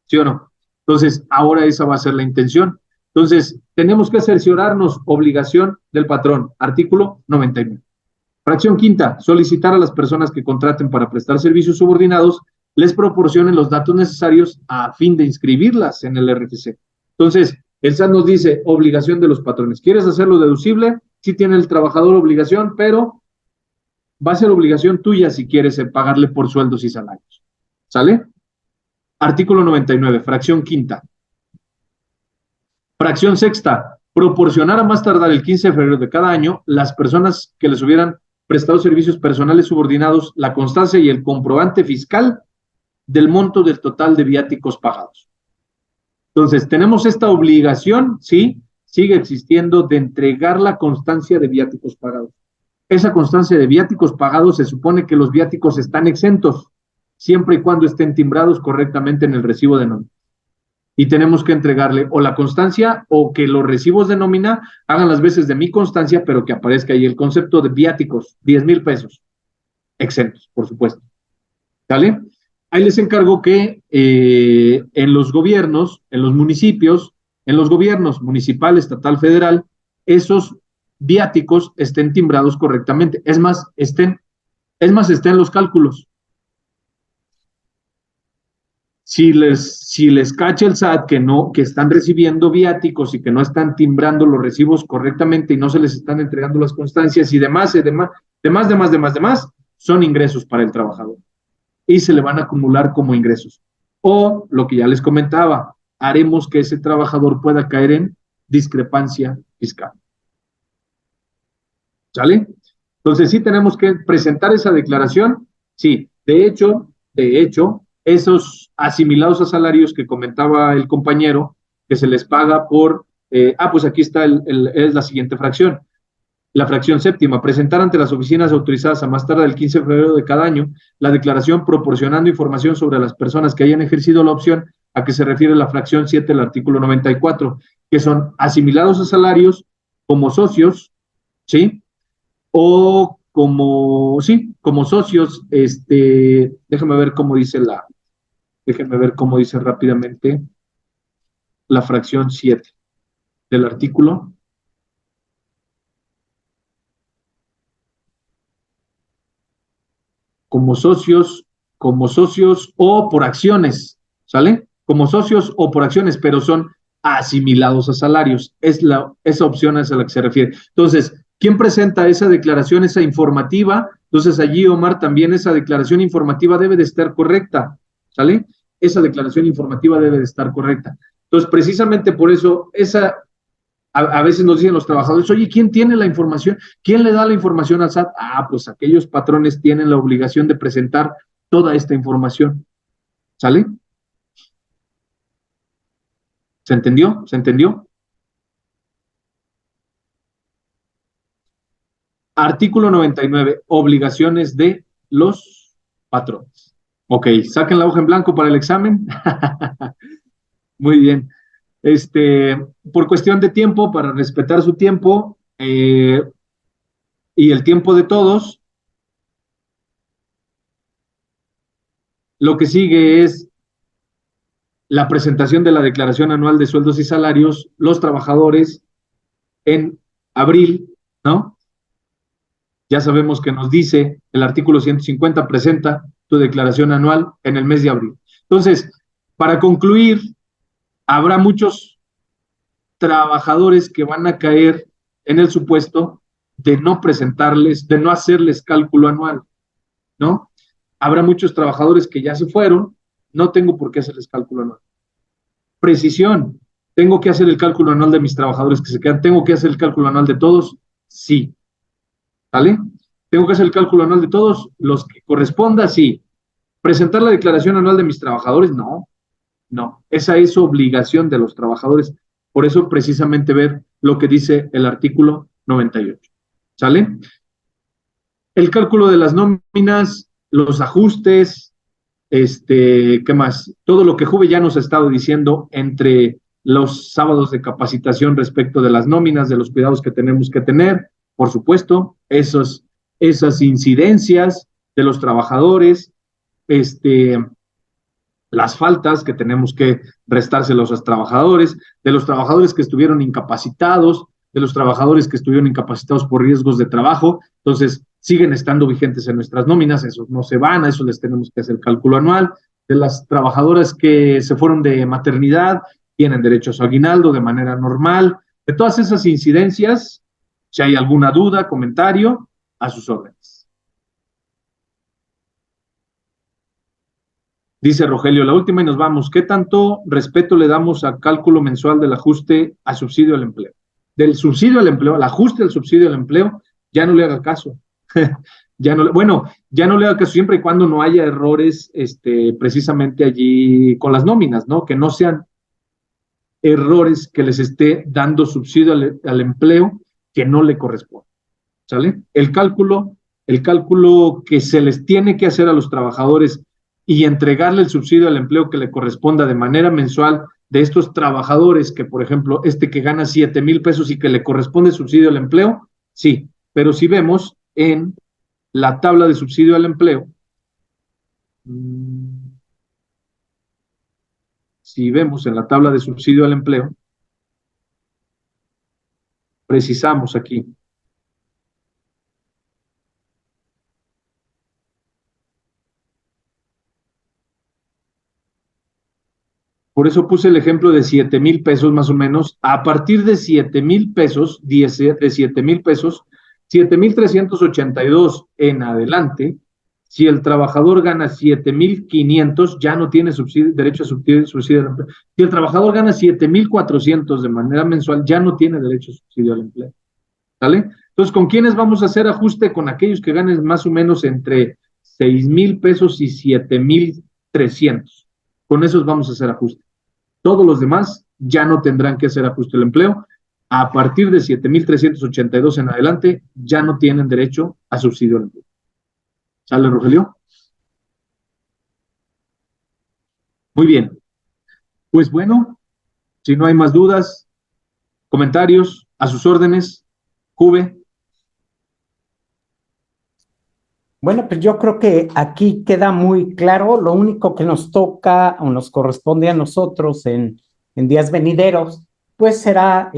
¿Sí o no? Entonces, ahora esa va a ser la intención. Entonces, tenemos que cerciorarnos, obligación del patrón, artículo 99. Fracción quinta, solicitar a las personas que contraten para prestar servicios subordinados les proporcionen los datos necesarios a fin de inscribirlas en el RFC. Entonces, el SAT nos dice, obligación de los patrones. ¿Quieres hacerlo deducible? Sí tiene el trabajador obligación, pero va a ser obligación tuya si quieres pagarle por sueldos y salarios. ¿Sale? Artículo 99, fracción quinta. Fracción sexta, proporcionar a más tardar el 15 de febrero de cada año las personas que les hubieran prestado servicios personales subordinados la constancia y el comprobante fiscal del monto del total de viáticos pagados. Entonces, tenemos esta obligación, sí, sigue existiendo, de entregar la constancia de viáticos pagados. Esa constancia de viáticos pagados se supone que los viáticos están exentos, siempre y cuando estén timbrados correctamente en el recibo de nómina. Y tenemos que entregarle o la constancia o que los recibos de nómina hagan las veces de mi constancia, pero que aparezca ahí el concepto de viáticos, 10,000 pesos, exentos, por supuesto. ¿Vale? Ahí les encargo que en los gobiernos, en los municipios, en los gobiernos municipal, estatal, federal, esos viáticos estén timbrados correctamente. Es más, estén los cálculos. Si les cacha el SAT que están recibiendo viáticos y que no están timbrando los recibos correctamente y no se les están entregando las constancias y demás, son ingresos para el trabajador y se le van a acumular como ingresos. O, lo que ya les comentaba, haremos que ese trabajador pueda caer en discrepancia fiscal. ¿Sale? Entonces, sí tenemos que presentar esa declaración. Sí, de hecho, esos asimilados a salarios que comentaba el compañero, que se les paga por, pues aquí está es la siguiente fracción. La fracción séptima, presentar ante las oficinas autorizadas a más tardar el 15 de febrero de cada año la declaración proporcionando información sobre las personas que hayan ejercido la opción a que se refiere la fracción 7 del artículo 94, que son asimilados a salarios como socios, ¿sí? O como socios, déjame ver cómo dice rápidamente la fracción 7 del artículo. Como socios o por acciones, ¿sale? Como socios o por acciones, pero son asimilados a salarios. Esa opción es a la que se refiere. Entonces, ¿quién presenta esa declaración, esa informativa? Entonces, allí, Omar, también esa declaración informativa debe de estar correcta, ¿sale? Esa declaración informativa debe de estar correcta. Entonces, precisamente por eso, a veces nos dicen los trabajadores, oye, ¿quién tiene la información? ¿Quién le da la información al SAT? Pues aquellos patrones tienen la obligación de presentar toda esta información. ¿Sale? ¿Se entendió? ¿Se entendió? Artículo 99, obligaciones de los patrones. Ok, saquen la hoja en blanco para el examen. Muy bien. Por cuestión de tiempo, para respetar su tiempo y el tiempo de todos, lo que sigue es la presentación de la declaración anual de sueldos y salarios, los trabajadores en abril, ¿no? Ya sabemos que nos dice el artículo 150, presenta tu declaración anual en el mes de abril. Entonces, para concluir, habrá muchos trabajadores que van a caer en el supuesto de no presentarles, de no hacerles cálculo anual, ¿no? Habrá muchos trabajadores que ya se fueron, no tengo por qué hacerles cálculo anual. Precisión, ¿tengo que hacer el cálculo anual de mis trabajadores que se quedan? ¿Tengo que hacer el cálculo anual de todos? Sí. ¿Vale? ¿Tengo que hacer el cálculo anual de todos? Los que corresponda, sí. ¿Presentar la declaración anual de mis trabajadores? No, no. Esa es obligación de los trabajadores. Por eso, precisamente, ver lo que dice el artículo 98. ¿Sale? El cálculo de las nóminas, los ajustes, ¿qué más? Todo lo que Juve ya nos ha estado diciendo entre los sábados de capacitación respecto de las nóminas, de los cuidados que tenemos que tener, por supuesto, esas incidencias de los trabajadores, las faltas que tenemos que restárselos a los trabajadores, de los trabajadores que estuvieron incapacitados, de los trabajadores que estuvieron incapacitados por riesgos de trabajo, entonces siguen estando vigentes en nuestras nóminas, esos no se van, a eso les tenemos que hacer cálculo anual, de las trabajadoras que se fueron de maternidad, tienen derecho a su aguinaldo de manera normal, de todas esas incidencias, si hay alguna duda, comentario, a sus órdenes. Dice Rogelio, la última y nos vamos. ¿Qué tanto respeto le damos al cálculo mensual del ajuste al subsidio al empleo? Del subsidio al empleo, al ajuste del subsidio al empleo, ya no le haga caso. Ya no le haga caso siempre y cuando no haya errores precisamente allí con las nóminas, ¿no? Que no sean errores que les esté dando subsidio al empleo que no le corresponde. ¿Sale? El cálculo que se les tiene que hacer a los trabajadores y entregarle el subsidio al empleo que le corresponda de manera mensual de estos trabajadores que, por ejemplo, que gana 7,000 pesos y que le corresponde subsidio al empleo, sí, pero si vemos en la tabla de subsidio al empleo, precisamos aquí. Por eso puse el ejemplo de 7,000 pesos más o menos. A partir de 7,000 pesos, 7,382 en adelante, si el trabajador gana 7,500, ya no tiene derecho a subsidio al empleo. Si el trabajador gana 7,400 de manera mensual, ya no tiene derecho a subsidio al empleo. ¿Sale? Entonces, ¿con quiénes vamos a hacer ajuste? Con aquellos que ganen más o menos entre 6,000 pesos y 7,300. Con esos vamos a hacer ajuste. Todos los demás ya no tendrán que hacer ajuste al empleo. a partir de 7,382 en adelante, ya no tienen derecho a subsidio al empleo. ¿Sale, Rogelio? Muy bien. Pues bueno, si no hay más dudas, comentarios, a sus órdenes, Juve. Bueno, pues yo creo que aquí queda muy claro. Lo único que nos toca o nos corresponde a nosotros en días venideros, pues será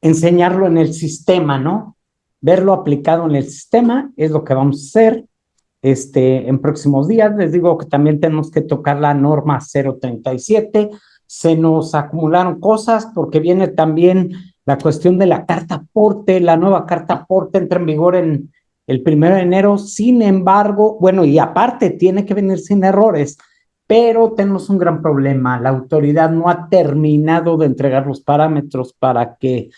enseñarlo en el sistema, ¿no? Verlo aplicado en el sistema es lo que vamos a hacer en próximos días. Les digo que también tenemos que tocar la norma 037. Se nos acumularon cosas porque viene también la cuestión de la carta aporte. La nueva carta aporte entra en vigor en el 1 de enero. Sin embargo, bueno, y aparte tiene que venir sin errores, pero tenemos un gran problema. La autoridad no ha terminado de entregar los parámetros para que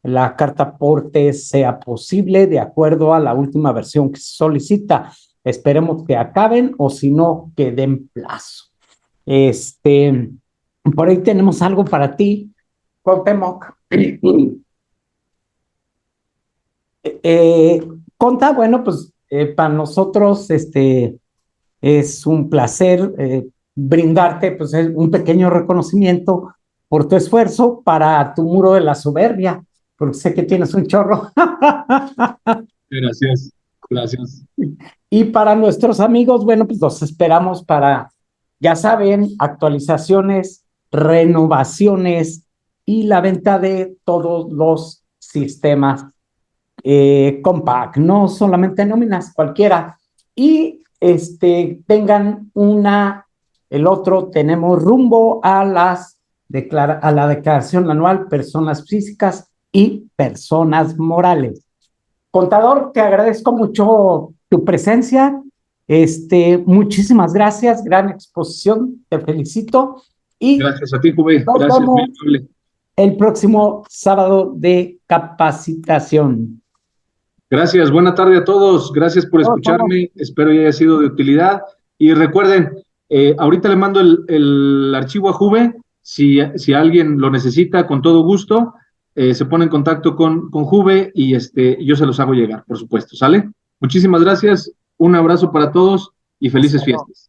la carta aporte sea posible de acuerdo a la última versión que se solicita. Esperemos que acaben o si no, que den plazo. Por ahí tenemos algo para ti, Cuauhtémoc. Conta, bueno, pues para nosotros es un placer brindarte pues un pequeño reconocimiento por tu esfuerzo para tu muro de la soberbia, porque sé que tienes un chorro. Gracias, gracias. Y para nuestros amigos, bueno, pues los esperamos para, ya saben, actualizaciones, renovaciones y la venta de todos los sistemas Compaq, no solamente nóminas, cualquiera. Y tengan el otro, tenemos rumbo a la declaración anual, personas físicas y personas morales. Contador, te agradezco mucho tu presencia. Muchísimas gracias, gran exposición, te felicito. Y Gracias a ti, Juve. nos Gracias, muy vemos amable. el próximo sábado de capacitación. Gracias, buena tarde a todos. Gracias por escucharme. Espero que haya sido de utilidad. Y recuerden, ahorita le mando el archivo a Juve. Si alguien lo necesita, con todo gusto, se pone en contacto con Juve y yo se los hago llegar, por supuesto. ¿Sale? Muchísimas gracias. Un abrazo para todos y felices fiestas.